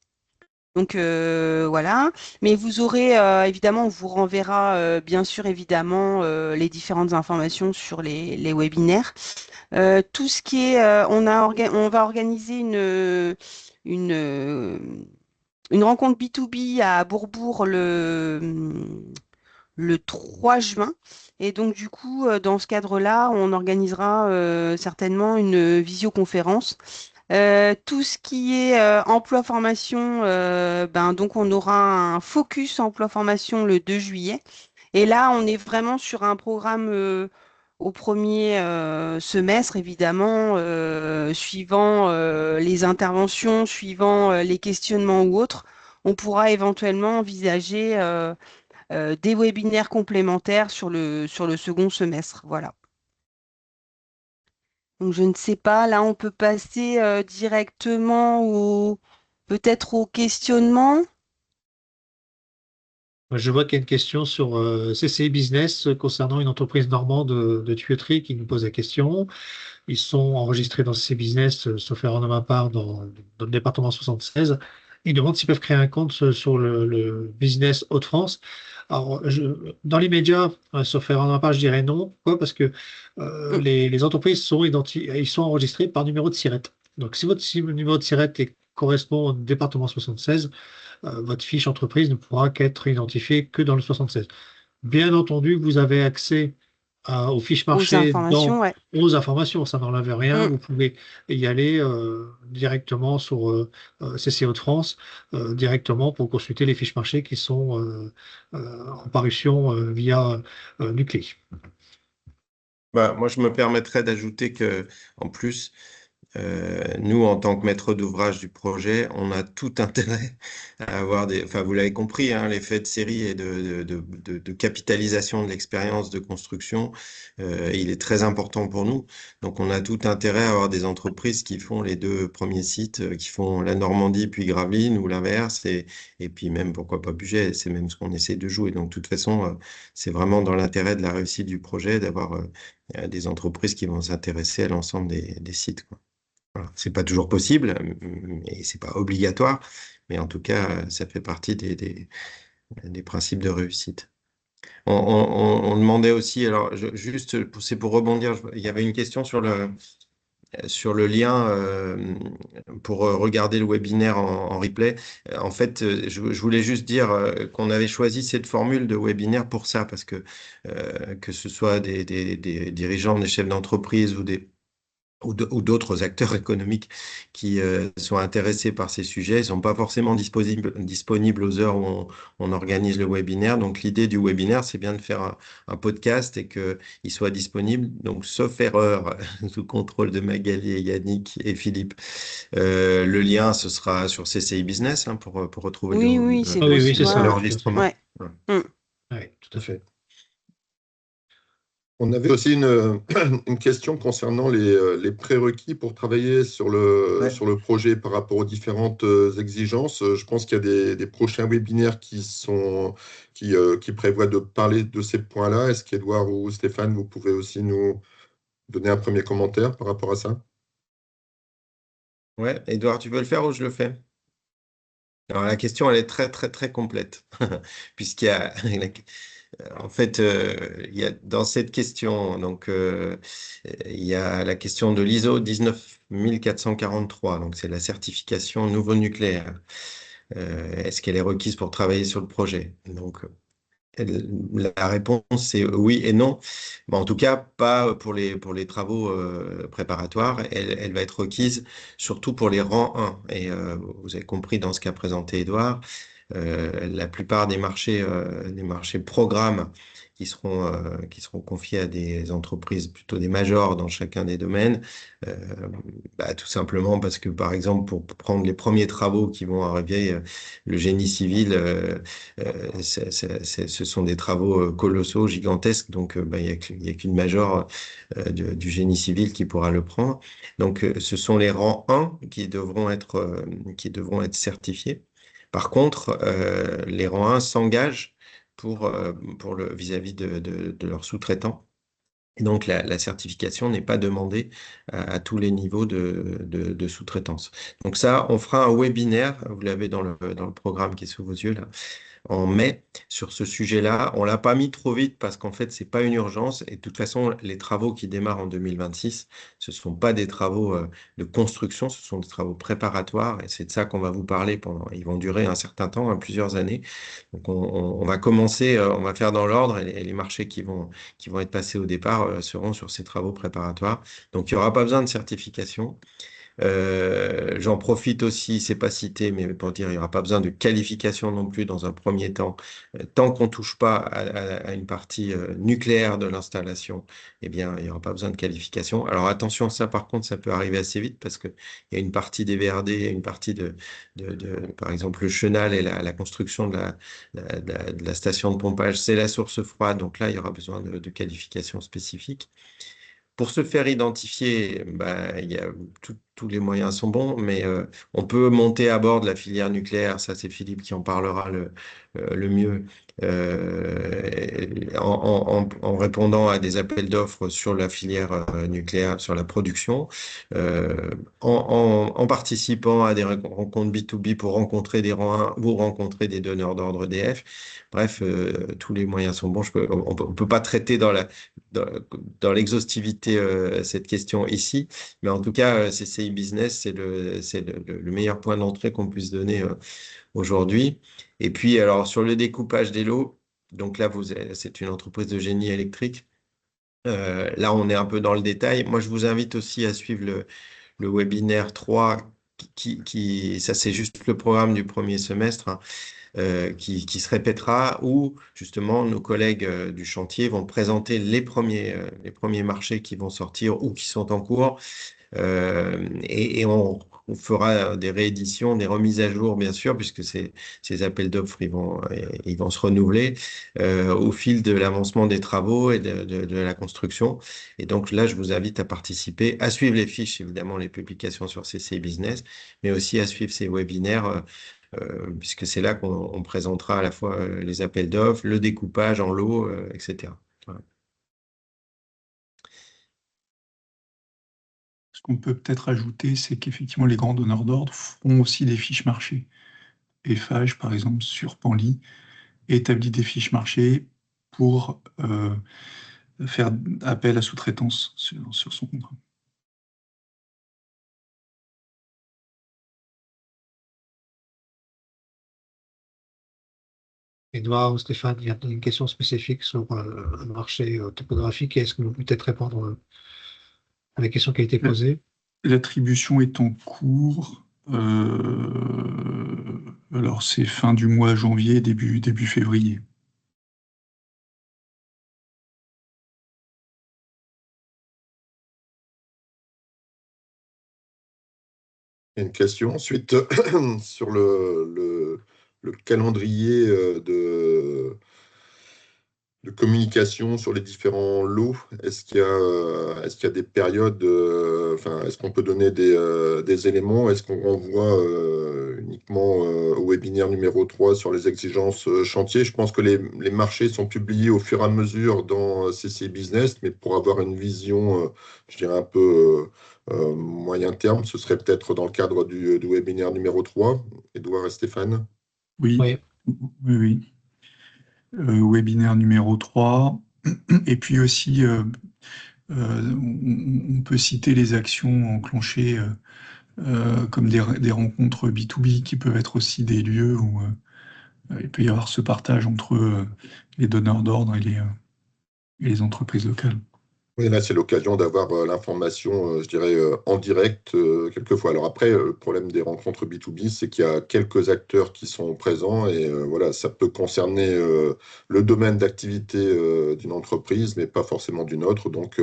Donc voilà, mais vous aurez évidemment, on vous renverra bien sûr évidemment les différentes informations sur les webinaires. Tout ce qui est, on va organiser une, euh, une rencontre B2B à Bourbourg le 3 juin. Et donc, du coup, dans ce cadre-là, on organisera certainement une visioconférence. Tout ce qui est emploi-formation, ben, donc on aura un focus emploi-formation le 2 juillet. Et là, on est vraiment sur un programme au premier semestre, évidemment, suivant les interventions, suivant les questionnements ou autres. On pourra éventuellement envisager des webinaires complémentaires sur le second semestre. Voilà. Donc, je ne sais pas, là, on peut passer directement peut-être au questionnement. Je vois qu'il y a une question sur CCI Business concernant une entreprise normande de tuyauterie qui nous pose la question. Ils sont enregistrés dans CCI Business, sauf erreur de ma part, dans le département 76. Ils demandent s'ils peuvent créer un compte sur le business Hauts-de-France. Alors, dans l'immédiat, sauf erreur de ma part, je dirais non. Pourquoi? Parce que Mm. les entreprises ils sont enregistrés par numéro de SIRET. Donc, si votre numéro de SIRET correspond au département 76, votre fiche entreprise ne pourra qu'être identifiée que dans le 76. Bien entendu, vous avez accès aux fiches Aux marché informations, ouais. aux informations, ça n'enlève rien. Mm. Vous pouvez y aller directement sur CCO de France, directement pour consulter les fiches marché qui sont en parution via Nuclé. Bah, moi, je me permettrais d'ajouter que, en plus, nous, en tant que maître d'ouvrage du projet, on a tout intérêt à avoir enfin, vous l'avez compris, hein, l'effet de série et de capitalisation de l'expérience de construction, il est très important pour nous. Donc, on a tout intérêt à avoir des entreprises qui font les deux premiers sites, qui font la Normandie puis Gravelines ou l'inverse, et puis même, pourquoi pas Bugey, c'est même ce qu'on essaie de jouer. Donc, de toute façon, c'est vraiment dans l'intérêt de la réussite du projet d'avoir des entreprises qui vont s'intéresser à l'ensemble des sites, quoi. Voilà. C'est pas toujours possible, et c'est pas obligatoire, mais en tout cas, ça fait partie des principes de réussite. On demandait aussi, alors juste, c'est pour rebondir, il y avait une question sur le lien pour regarder le webinaire en replay. En fait, je voulais juste dire qu'on avait choisi cette formule de webinaire pour ça, parce que ce soit des dirigeants, des chefs d'entreprise ou d'autres acteurs économiques qui sont intéressés par ces sujets. Ils ne sont pas forcément disponibles aux heures où on organise le webinaire. Donc, l'idée du webinaire, c'est bien de faire un podcast et qu'il soit disponible. Donc, sauf erreur, sous contrôle de Magali et Yannick et Philippe, le lien, ce sera sur CCI Business, hein, pour retrouver Oui, oui, c'est Ah oui, oui, possible. c'est ça. Voilà. Bien sûr. l'enregistrement. Ouais. Voilà. Mm. Oui, tout à fait. On avait aussi une question concernant les prérequis pour travailler Ouais. sur le projet par rapport aux différentes exigences. Je pense qu'il y a des prochains webinaires qui prévoient de parler de ces points-là. Est-ce qu'Edouard ou Stéphane, vous pouvez aussi nous donner un premier commentaire par rapport à ça? Ouais, Edouard, tu veux le faire ou je le fais? Alors, la question, elle est très, très, très complète, puisqu'il y a, en fait, il y a dans cette question, donc, il y a la question de l'ISO 19443, donc c'est la certification nouveau nucléaire. Est-ce qu'elle est requise pour travailler sur le projet? Donc, la réponse, c'est oui et non. Mais en tout cas, pas pour les travaux préparatoires. Elle va être requise surtout pour les rangs 1. Et vous avez compris dans ce qu'a présenté Edouard, la plupart des marchés programmes qui seront confiés à des entreprises, plutôt des majors dans chacun des domaines. Euh, Tout simplement parce que, par exemple, pour prendre les premiers travaux qui vont arriver, le génie civil, ce sont des travaux colossaux, gigantesques. Donc, il y a qu'une major du génie civil qui pourra le prendre. Donc, ce sont les rangs 1 qui devront être certifiés. Par contre, les rangs 1 s'engagent vis-à-vis de leurs sous-traitants. Et donc, la certification n'est pas demandée à tous les niveaux de sous-traitance. Donc ça, on fera un webinaire, vous l'avez dans le programme qui est sous vos yeux là, en mai sur ce sujet-là. On l'a pas mis trop vite parce qu'en fait, c'est pas une urgence. Et de toute façon, les travaux qui démarrent en 2026, ce ne sont pas des travaux de construction, ce sont des travaux préparatoires. Et c'est de ça qu'on va vous parler ils vont durer un certain temps, plusieurs années. Donc, on va commencer, on va faire dans l'ordre et les marchés qui vont être passés au départ seront sur ces travaux préparatoires. Donc, il n'y aura pas besoin de certification. J'en profite aussi, c'est pas cité, mais pour dire, il n'y aura pas besoin de qualification non plus dans un premier temps. Tant qu'on touche pas à une partie nucléaire de l'installation, eh bien, il n'y aura pas besoin de qualification. Alors attention, ça par contre, ça peut arriver assez vite parce qu'il y a une partie des VRD, une partie par exemple, le chenal et la construction de la station de pompage, c'est la source froide. Donc là, il y aura besoin de qualification spécifique. Pour se faire identifier, tous les moyens sont bons, mais on peut monter à bord de la filière nucléaire. Ça, c'est Philippe qui en parlera le mieux, en répondant à des appels d'offres sur la filière nucléaire, sur la production, en participant à des rencontres B2B pour rencontrer des rangs 1 ou rencontrer des donneurs d'ordre EDF. Bref, tous les moyens sont bons. On peut pas traiter dans, dans l'exhaustivité cette question ici, mais en tout cas, CCI Business, c'est le meilleur point d'entrée qu'on puisse donner aujourd'hui. Et puis, alors, sur le découpage des lots, donc là, c'est une entreprise de génie électrique. Là, on est un peu dans le détail. Moi, je vous invite aussi à suivre le webinaire 3, ça, c'est juste le programme du premier semestre, hein, qui se répétera, où justement nos collègues du chantier vont présenter les premiers marchés qui vont sortir ou qui sont en cours. Et on fera des rééditions, des remises à jour, bien sûr, puisque ces appels d'offres, ils vont se renouveler au fil de l'avancement des travaux et de la construction. Et donc là, je vous invite à participer, à suivre les fiches, évidemment, les publications sur CCI Business, mais aussi à suivre ces webinaires, puisque c'est là qu'on présentera à la fois les appels d'offres, le découpage en lots, etc. Voilà. Ce qu'on peut peut-être ajouter, c'est qu'effectivement, les grands donneurs d'ordre font aussi des fiches marché. Eiffage, par exemple, sur Panly, établit des fiches marché pour faire appel à sous-traitance sur son contrat. Edouard ou Stéphane, il y a une question spécifique sur un marché topographique. Est-ce que vous pouvez peut-être répondre à la question qui a été posée? L'attribution est en cours. Alors, c'est fin du mois janvier, début février. Il y a une question ensuite sur le calendrier de communication sur les différents lots. Est-ce qu'il y a des périodes, est-ce qu'on peut donner des éléments? Est-ce qu'on renvoie uniquement au webinaire numéro 3 sur les exigences chantier? Je pense que les marchés sont publiés au fur et à mesure dans CCI Business, mais pour avoir une vision, je dirais un peu moyen terme, ce serait peut-être dans le cadre du webinaire numéro 3. Édouard et Stéphane. Oui, oui. Webinaire numéro 3. Et puis aussi, on peut citer les actions enclenchées comme des rencontres B2B qui peuvent être aussi des lieux où il peut y avoir ce partage entre les donneurs d'ordre et les entreprises locales. Oui, là, c'est l'occasion d'avoir l'information, je dirais, en direct, quelquefois. Alors après, le problème des rencontres B2B, c'est qu'il y a quelques acteurs qui sont présents et voilà, ça peut concerner le domaine d'activité d'une entreprise, mais pas forcément d'une autre. Donc,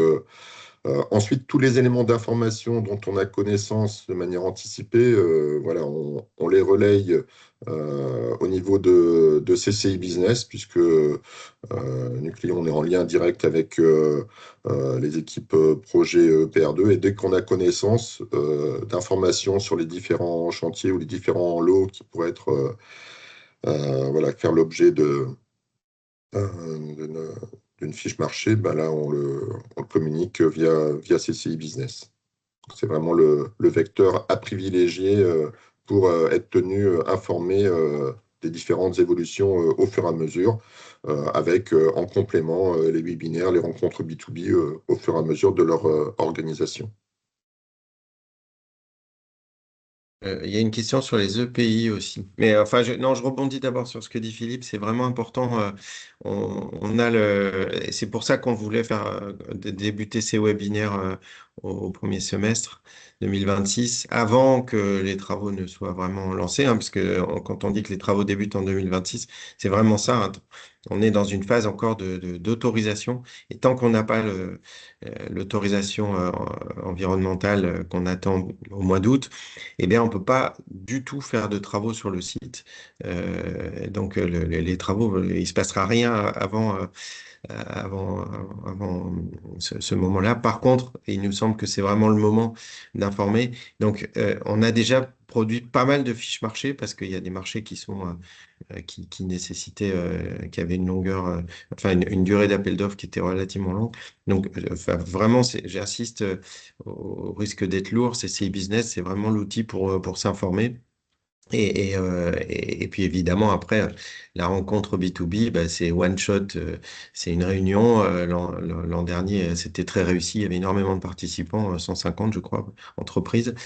ensuite, tous les éléments d'information dont on a connaissance de manière anticipée, voilà, on les relaye au niveau de CCI Business, puisque Nucléon, on est en lien direct avec les équipes projet PR2, et dès qu'on a connaissance d'informations sur les différents chantiers ou les différents lots qui pourraient être, voilà, faire l'objet d'une d'une fiche marché, ben là, on le communique via CCI Business. C'est vraiment le vecteur à privilégier pour être tenu informé des différentes évolutions au fur et à mesure, avec en complément les webinaires, les rencontres B2B au fur et à mesure de leur organisation. Il y a une question sur les EPI aussi. Mais enfin, non, je rebondis d'abord sur ce que dit Philippe. C'est vraiment important. On a et c'est pour ça qu'on voulait faire débuter ces webinaires au premier semestre 2026, avant que les travaux ne soient vraiment lancés, hein, parce que quand on dit que les travaux débutent en 2026, c'est vraiment ça, hein. On est dans une phase encore d'autorisation. Et tant qu'on n'a pas l'autorisation environnementale qu'on attend au mois d'août, eh bien, on ne peut pas du tout faire de travaux sur le site. Donc, les travaux, il ne se passera rien avant, avant ce moment-là. Par contre, il nous semble que c'est vraiment le moment d'informer. Donc, on a déjà produit pas mal de fiches marché parce qu'il y a des marchés qui sont qui nécessitaient, qui avaient une longueur, enfin une durée d'appel d'offres qui était relativement longue. Donc, enfin, vraiment, j'insiste au risque d'être lourd, CCI Business, c'est vraiment l'outil pour s'informer. Et puis évidemment, après, la rencontre B2B, bah, c'est one shot, c'est une réunion. L'an dernier, c'était très réussi. Il y avait énormément de participants, 150, je crois, entreprises.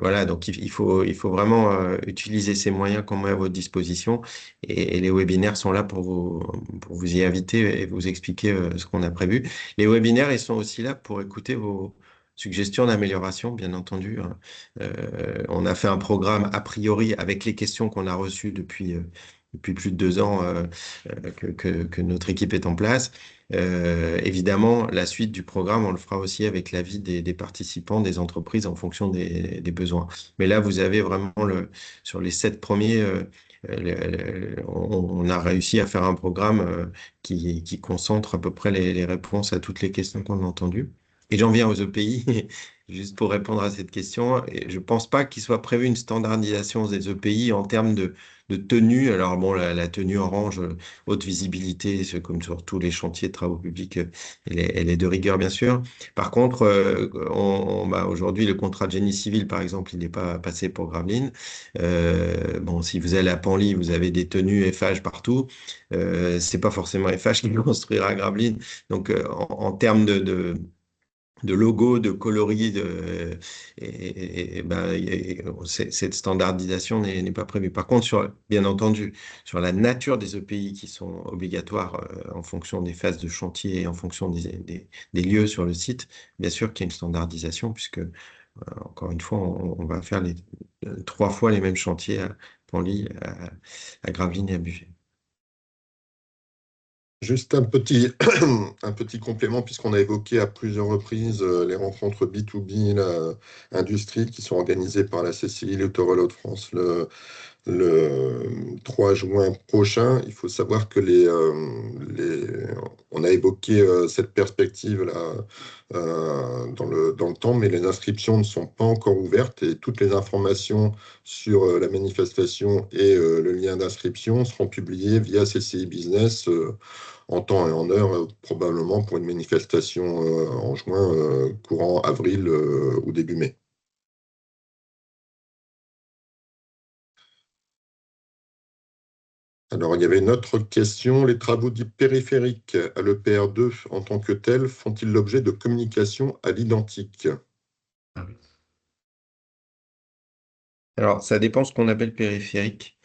Voilà, donc il faut vraiment utiliser ces moyens qu'on met à votre disposition. Et les webinaires sont là pour vous y inviter et vous expliquer ce qu'on a prévu. Les webinaires, ils sont aussi là pour écouter vos suggestions d'amélioration, bien entendu, hein. On a fait un programme a priori avec les questions qu'on a reçues depuis plus de 2 ans que notre équipe est en place. Évidemment, la suite du programme, on le fera aussi avec l'avis des participants, des entreprises en fonction des besoins. Mais là, vous avez vraiment sur les 7 premiers, on a réussi à faire un programme qui concentre à peu près les réponses à toutes les questions qu'on a entendues. Et j'en viens aux EPI. Juste pour répondre à cette question, et je ne pense pas qu'il soit prévu une standardisation des EPI en termes de tenue. Alors bon, la tenue orange, haute visibilité, c'est comme sur tous les chantiers de travaux publics, elle est de rigueur, bien sûr. Par contre, bah, aujourd'hui, le contrat de génie civil, par exemple, il n'est pas passé pour Gravelines. Bon, si vous allez à Panly, vous avez des tenues FH partout. C'est pas forcément FH qui construira Gravelines. Donc, en termes de logo, de coloris, ben, cette standardisation n'est pas prévue. Par contre, bien entendu, sur la nature des EPI qui sont obligatoires en fonction des phases de chantier et en fonction des lieux sur le site, bien sûr qu'il y a une standardisation puisque, encore une fois, on va faire 3 fois les mêmes chantiers à Panly, à Gravelines et à Bugey. Juste un petit complément, puisqu'on a évoqué à plusieurs reprises les rencontres B2B, l'industrie, qui sont organisées par la CCI Littoral Hauts-de-France le 3 juin prochain. Il faut savoir que on a évoqué cette perspective-là dans le temps, mais les inscriptions ne sont pas encore ouvertes et toutes les informations sur la manifestation et le lien d'inscription seront publiées via CCI Business en temps et en heure, probablement pour une manifestation en juin, courant avril ou début mai. Alors, il y avait une autre question. Les travaux dits périphériques à l'EPR2 en tant que tels font-ils l'objet de communication à l'identique? Ah oui. Alors, ça dépend ce qu'on appelle périphérique.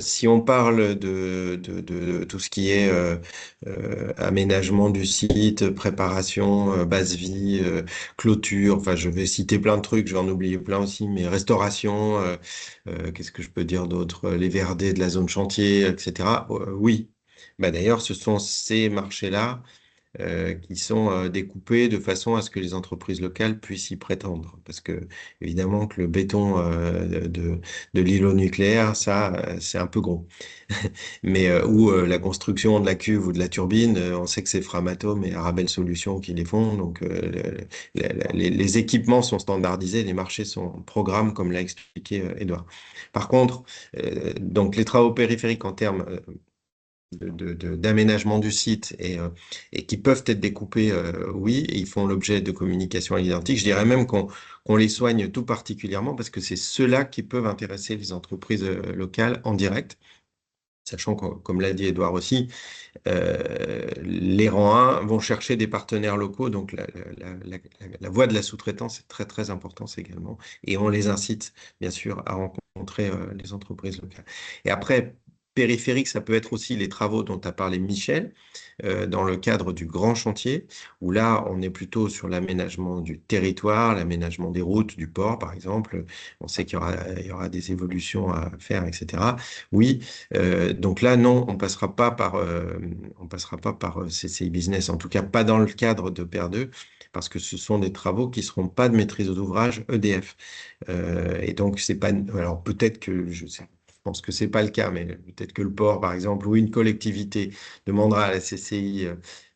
Si on parle de tout ce qui est aménagement du site, préparation, base vie, clôture, enfin je vais citer plein de trucs, je vais en oublier plein aussi, mais restauration, qu'est-ce que je peux dire d'autre? Les VRD de la zone chantier, etc. Oui. Bah, d'ailleurs, ce sont ces marchés-là qui sont découpés de façon à ce que les entreprises locales puissent y prétendre. Parce que, évidemment, que le béton de l'îlot nucléaire, ça, c'est un peu gros. Mais ou la construction de la cuve ou de la turbine, on sait que c'est Framatome et Arabelle Solutions qui les font. Donc, les équipements sont standardisés, les marchés sont en programme, comme l'a expliqué Edouard. Par contre, donc les travaux périphériques en termes d'aménagement du site et qui peuvent être découpés, oui, et ils font l'objet de communication à l'identique. Je dirais même qu'on les soigne tout particulièrement parce que c'est ceux-là qui peuvent intéresser les entreprises locales en direct. Sachant que, comme l'a dit Edouard aussi, les rangs 1 vont chercher des partenaires locaux, donc la voie de la sous-traitance est très très importante également, et on les incite bien sûr à rencontrer les entreprises locales. Et après, périphérique, ça peut être aussi les travaux dont a parlé Michel, dans le cadre du grand chantier, où là on est plutôt sur l'aménagement du territoire, l'aménagement des routes, du port par exemple. On sait il y aura des évolutions à faire, etc. Oui, donc là, non, on passera pas par CCI Business, en tout cas pas dans le cadre de PR2, parce que ce sont des travaux qui seront pas de maîtrise d'ouvrage EDF. Et donc c'est pas, alors peut-être que je pense que c'est pas le cas, mais peut-être que le port, par exemple, ou une collectivité demandera à la CCI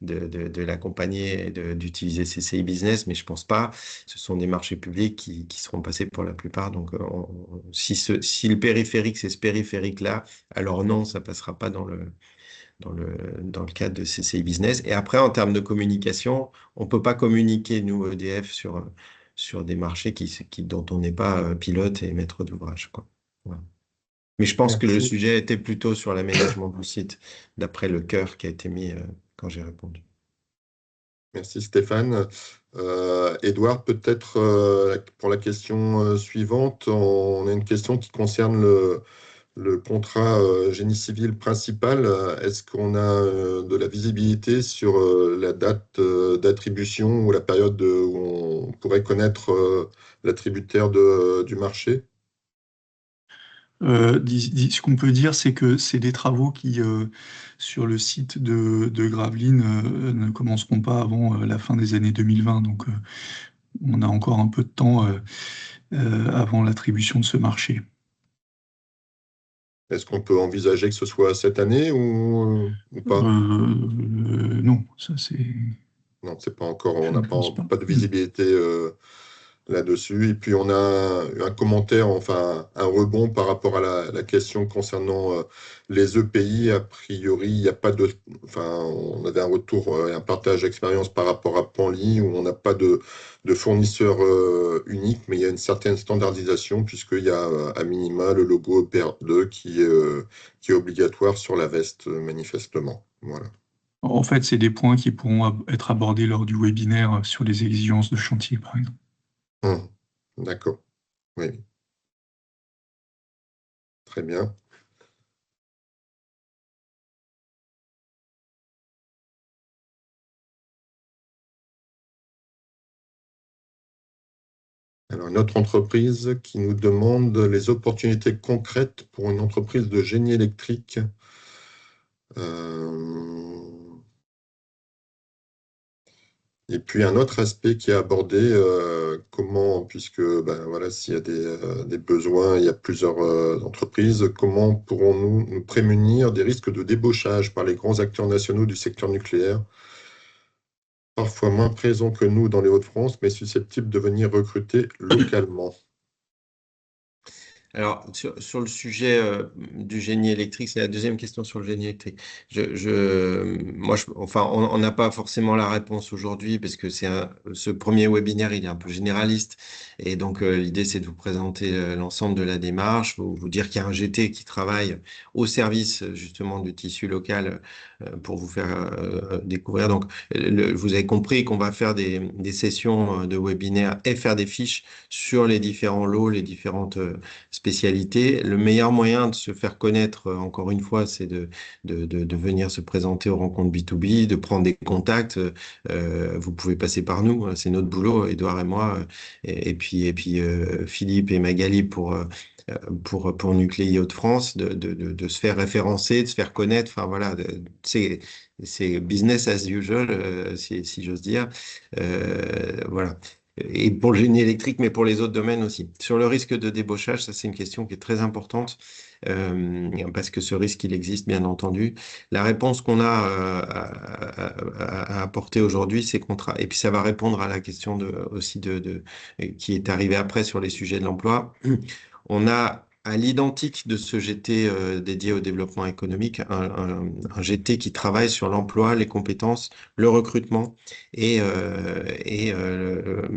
de l'accompagner et d'utiliser CCI Business, mais je pense pas. Ce sont des marchés publics qui seront passés pour la plupart. Donc, si le périphérique, c'est ce périphérique-là, alors non, ça passera pas dans le cadre de CCI Business. Et après, en termes de communication, on peut pas communiquer, nous, EDF, sur des marchés dont on n'est pas pilote et maître d'ouvrage, quoi. Voilà. Mais je pense que le Merci. sujet était plutôt sur l'aménagement du site, d'après le cœur qui a été mis quand j'ai répondu. Merci Stéphane. Édouard, peut-être pour la question suivante, on a une question qui concerne le contrat génie civil principal. Est-ce qu'on a de la visibilité sur la date d'attribution ou la période où on pourrait connaître l'attributaire du marché? Ce qu'on peut dire, c'est que c'est des travaux qui, sur le site de Gravelines, ne commenceront pas avant la fin des années 2020. Donc, on a encore un peu de temps avant l'attribution de ce marché. Est-ce qu'on peut envisager que ce soit cette année ou pas? Non, ça c'est. Non, c'est pas encore, on Je n'a ne pense pas. pas de visibilité là-dessus. Et puis on a un commentaire, enfin un rebond par rapport à la question concernant les EPI. A priori, il n'y a pas de, enfin, on avait un retour et un partage d'expérience par rapport à Panly où on n'a pas de fournisseur unique, mais il y a une certaine standardisation puisqu'il y a à minima le logo EPR2 qui est obligatoire sur la veste manifestement. Voilà. En fait, c'est des points qui pourront être abordés lors du webinaire sur les exigences de chantier, par exemple. D'accord. Oui, très bien. Alors, une autre entreprise qui nous demande les opportunités concrètes pour une entreprise de génie électrique. Et puis un autre aspect qui est abordé, comment, puisque ben, voilà, s'il y a des besoins, il y a plusieurs entreprises, comment pourrons-nous nous prémunir des risques de débauchage par les grands acteurs nationaux du secteur nucléaire, parfois moins présents que nous dans les Hauts-de-France, mais susceptibles de venir recruter localement? Alors, sur le sujet du génie électrique, c'est la deuxième question sur le génie électrique. Enfin, on n'a pas forcément la réponse aujourd'hui parce que ce premier webinaire, il est un peu généraliste. Et donc, l'idée, c'est de vous présenter l'ensemble de la démarche, vous dire qu'il y a un GT qui travaille au service justement du tissu local pour vous faire découvrir. Donc, vous avez compris qu'on va faire des sessions de webinaire et faire des fiches sur les différents lots, les différentes spécialité. Le meilleur moyen de se faire connaître, encore une fois, c'est de venir se présenter aux rencontres B2B, de prendre des contacts. Vous pouvez passer par nous, hein, c'est notre boulot, Édouard et moi, et puis Philippe et Magali pour Nucléi Hauts-de-France, de se faire référencer, de se faire connaître. Enfin voilà, c'est business as usual, si j'ose dire. Voilà. Et pour le génie électrique, mais pour les autres domaines aussi. Sur le risque de débauchage, ça c'est une question qui est très importante, parce que ce risque, il existe bien entendu. La réponse qu'on a à apporter aujourd'hui, c'est et puis ça va répondre à la question aussi qui est arrivée après sur les sujets de l'emploi. On a à l'identique de ce GT dédié au développement économique, un GT qui travaille sur l'emploi, les compétences, le recrutement et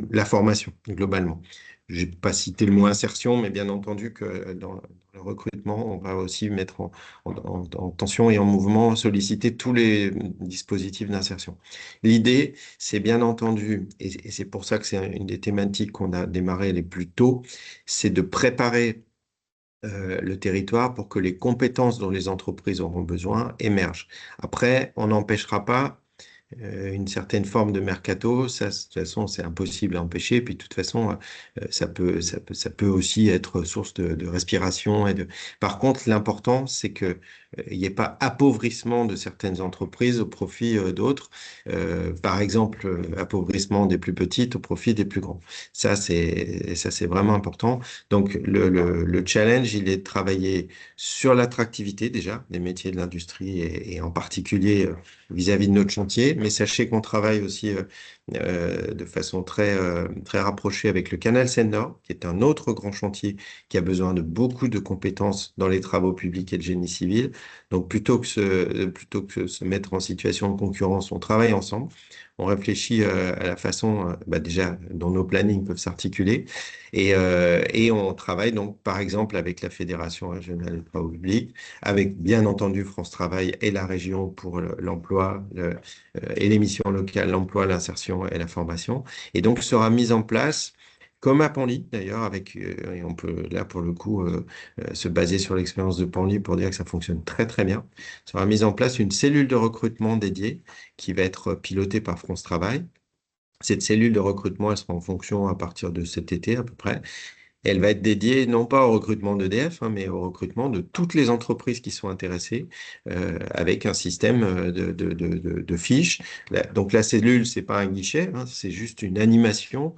la formation globalement. Je n'ai pas cité le mot insertion, mais bien entendu que dans le recrutement, on va aussi mettre en tension et en mouvement, solliciter tous les dispositifs d'insertion. L'idée, c'est bien entendu, et c'est pour ça que c'est une des thématiques qu'on a démarré les plus tôt, c'est de préparer le territoire pour que les compétences dont les entreprises auront besoin émergent. Après, on n'empêchera pas une certaine forme de mercato, ça, de toute façon, c'est impossible à empêcher. Puis, de toute façon, ça peut aussi être source de respiration. Par contre, l'important, c'est que il n'y ait pas appauvrissement de certaines entreprises au profit d'autres. Par exemple, appauvrissement des plus petites au profit des plus grands. Ça, c'est vraiment important. Donc, le challenge, il est de travailler sur l'attractivité déjà des métiers de l'industrie et en particulier vis-à-vis de notre chantier. Mais sachez qu'on travaille aussi de façon très rapprochée avec le Canal Seine-Nord, qui est un autre grand chantier qui a besoin de beaucoup de compétences dans les travaux publics et le génie civil. Donc, plutôt que se mettre en situation de concurrence, on travaille ensemble. On réfléchit à la façon, déjà, dont nos plannings peuvent s'articuler. Et on travaille donc, par exemple, avec la Fédération régionale des travaux publics, avec, bien entendu, France Travail et la région pour l'emploi et les missions locales, l'emploi, l'insertion et la formation. Et donc, sera mise en place, comme à Panly d'ailleurs, et on peut là pour le coup se baser sur l'expérience de Panly pour dire que ça fonctionne très très bien, sera mise en place une cellule de recrutement dédiée qui va être pilotée par France Travail. Cette cellule de recrutement, elle sera en fonction à partir de cet été à peu près. Et elle va être dédiée non pas au recrutement d'EDF, mais au recrutement de toutes les entreprises qui sont intéressées, avec un système de fiches. Donc la cellule, c'est pas un guichet, hein, c'est juste une animation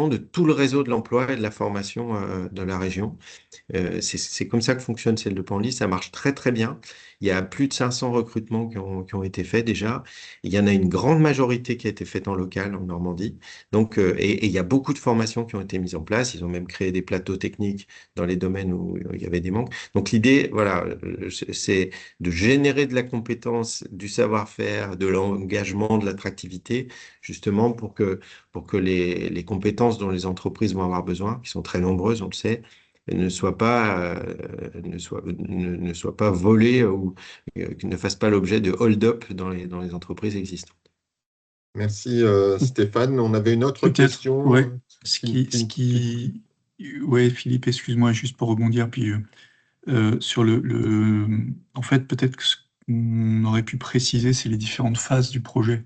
de tout le réseau de l'emploi et de la formation de la région. C'est comme ça que fonctionne celle de Panly, ça marche très très bien. Il y a plus de 500 recrutements qui ont été faits déjà. Il y en a une grande majorité qui a été faite en local, en Normandie. Donc, et il y a beaucoup de formations qui ont été mises en place. Ils ont même créé des plateaux techniques dans les domaines où il y avait des manques. Donc l'idée, voilà, c'est de générer de la compétence, du savoir-faire, de l'engagement, de l'attractivité, justement pour que les compétences dont les entreprises vont avoir besoin, qui sont très nombreuses, on le sait, ne soient pas volées ou ne fassent pas l'objet de hold-up dans les entreprises existantes. Merci Stéphane. On avait une autre Peut-être, question. ouais. Ouais, Philippe, excuse-moi, juste pour rebondir, puis sur en fait, peut-être que ce qu'on aurait pu préciser, c'est les différentes phases du projet,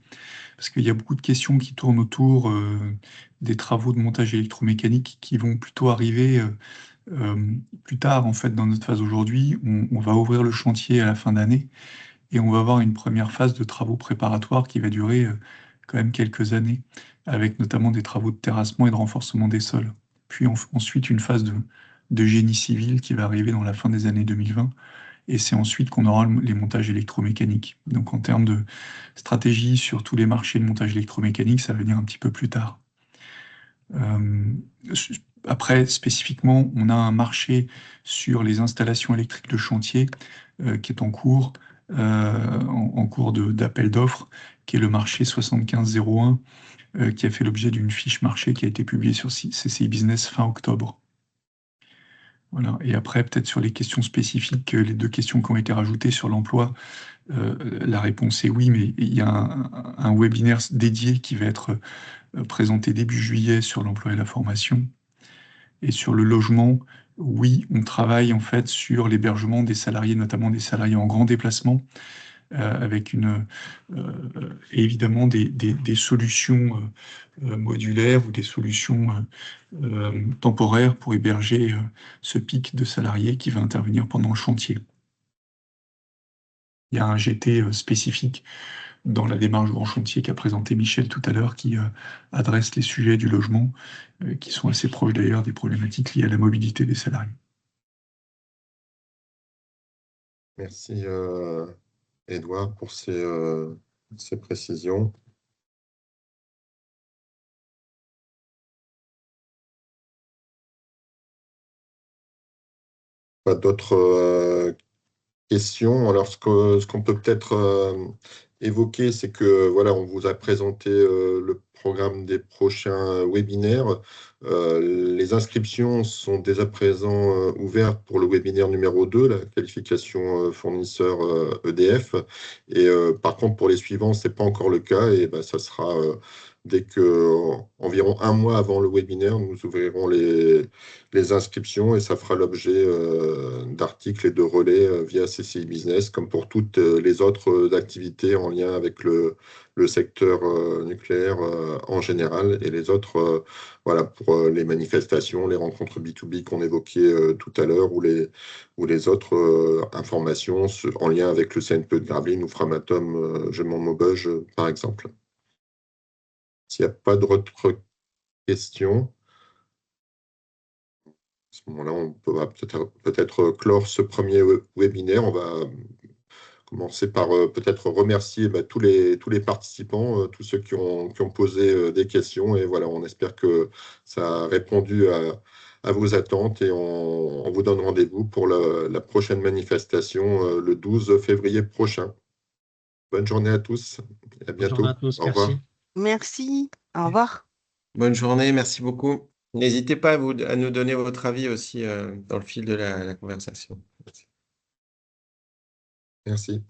parce qu'il y a beaucoup de questions qui tournent autour des travaux de montage électromécanique qui vont plutôt arriver plus tard, en fait, dans notre phase aujourd'hui. On va ouvrir le chantier à la fin d'année et on va avoir une première phase de travaux préparatoires qui va durer quand même quelques années, avec notamment des travaux de terrassement et de renforcement des sols. Puis ensuite une phase de génie civil qui va arriver dans la fin des années 2020. Et c'est ensuite qu'on aura les montages électromécaniques. Donc en termes de stratégie sur tous les marchés de montage électromécanique, ça va venir un petit peu plus tard. Après, spécifiquement, on a un marché sur les installations électriques de chantier qui est en cours d'appel d'offres, qui est le marché 7501, qui a fait l'objet d'une fiche marché qui a été publiée sur CCI Business fin octobre. Voilà. Et après, peut-être sur les questions spécifiques, les deux questions qui ont été rajoutées sur l'emploi, la réponse est oui, mais il y a un webinaire dédié qui va être présenté début juillet sur l'emploi et la formation. Et sur le logement, Oui, on travaille en fait sur l'hébergement des salariés, notamment des salariés en grand déplacement, avec évidemment des solutions modulaires ou des solutions temporaires pour héberger ce pic de salariés qui va intervenir pendant le chantier. Il y a un GT spécifique dans la démarche grand chantier qu'a présenté Michel tout à l'heure, qui adresse les sujets du logement, qui sont assez proches d'ailleurs des problématiques liées à la mobilité des salariés. Merci Edouard pour ces précisions. Pas d'autres questions. Alors, ce qu'on peut peut-être évoquer, c'est que voilà, on vous a présenté le programme des prochains webinaires. Les inscriptions sont dès à présent ouvertes pour le webinaire numéro 2, la qualification fournisseur EDF. Et par contre, pour les suivants, ce n'est pas encore le cas. Et ben, ça sera dès que, environ un mois avant le webinaire, nous ouvrirons les inscriptions et ça fera l'objet d'articles et de relais via CCI Business, comme pour toutes les autres activités en lien avec le secteur nucléaire en général et les autres, voilà, pour les manifestations, les rencontres B2B qu'on évoquait tout à l'heure ou les autres informations en lien avec le CNPE de Gravelines ou Framatome, Je m'en Maubeuge, par exemple. S'il n'y a pas d'autres questions, à ce moment-là, on va peut-être clore ce premier webinaire. On va commencer par peut-être remercier tous les participants, tous ceux qui ont posé des questions. Et voilà, on espère que ça a répondu à vos attentes et on vous donne rendez-vous pour la prochaine manifestation le 12 février prochain. Bonne journée à tous et à Bonne journée bientôt. à tous, Au revoir. merci. Merci. Au revoir. Bonne journée, merci beaucoup. N'hésitez pas à nous donner votre avis aussi dans le fil de la conversation. Merci.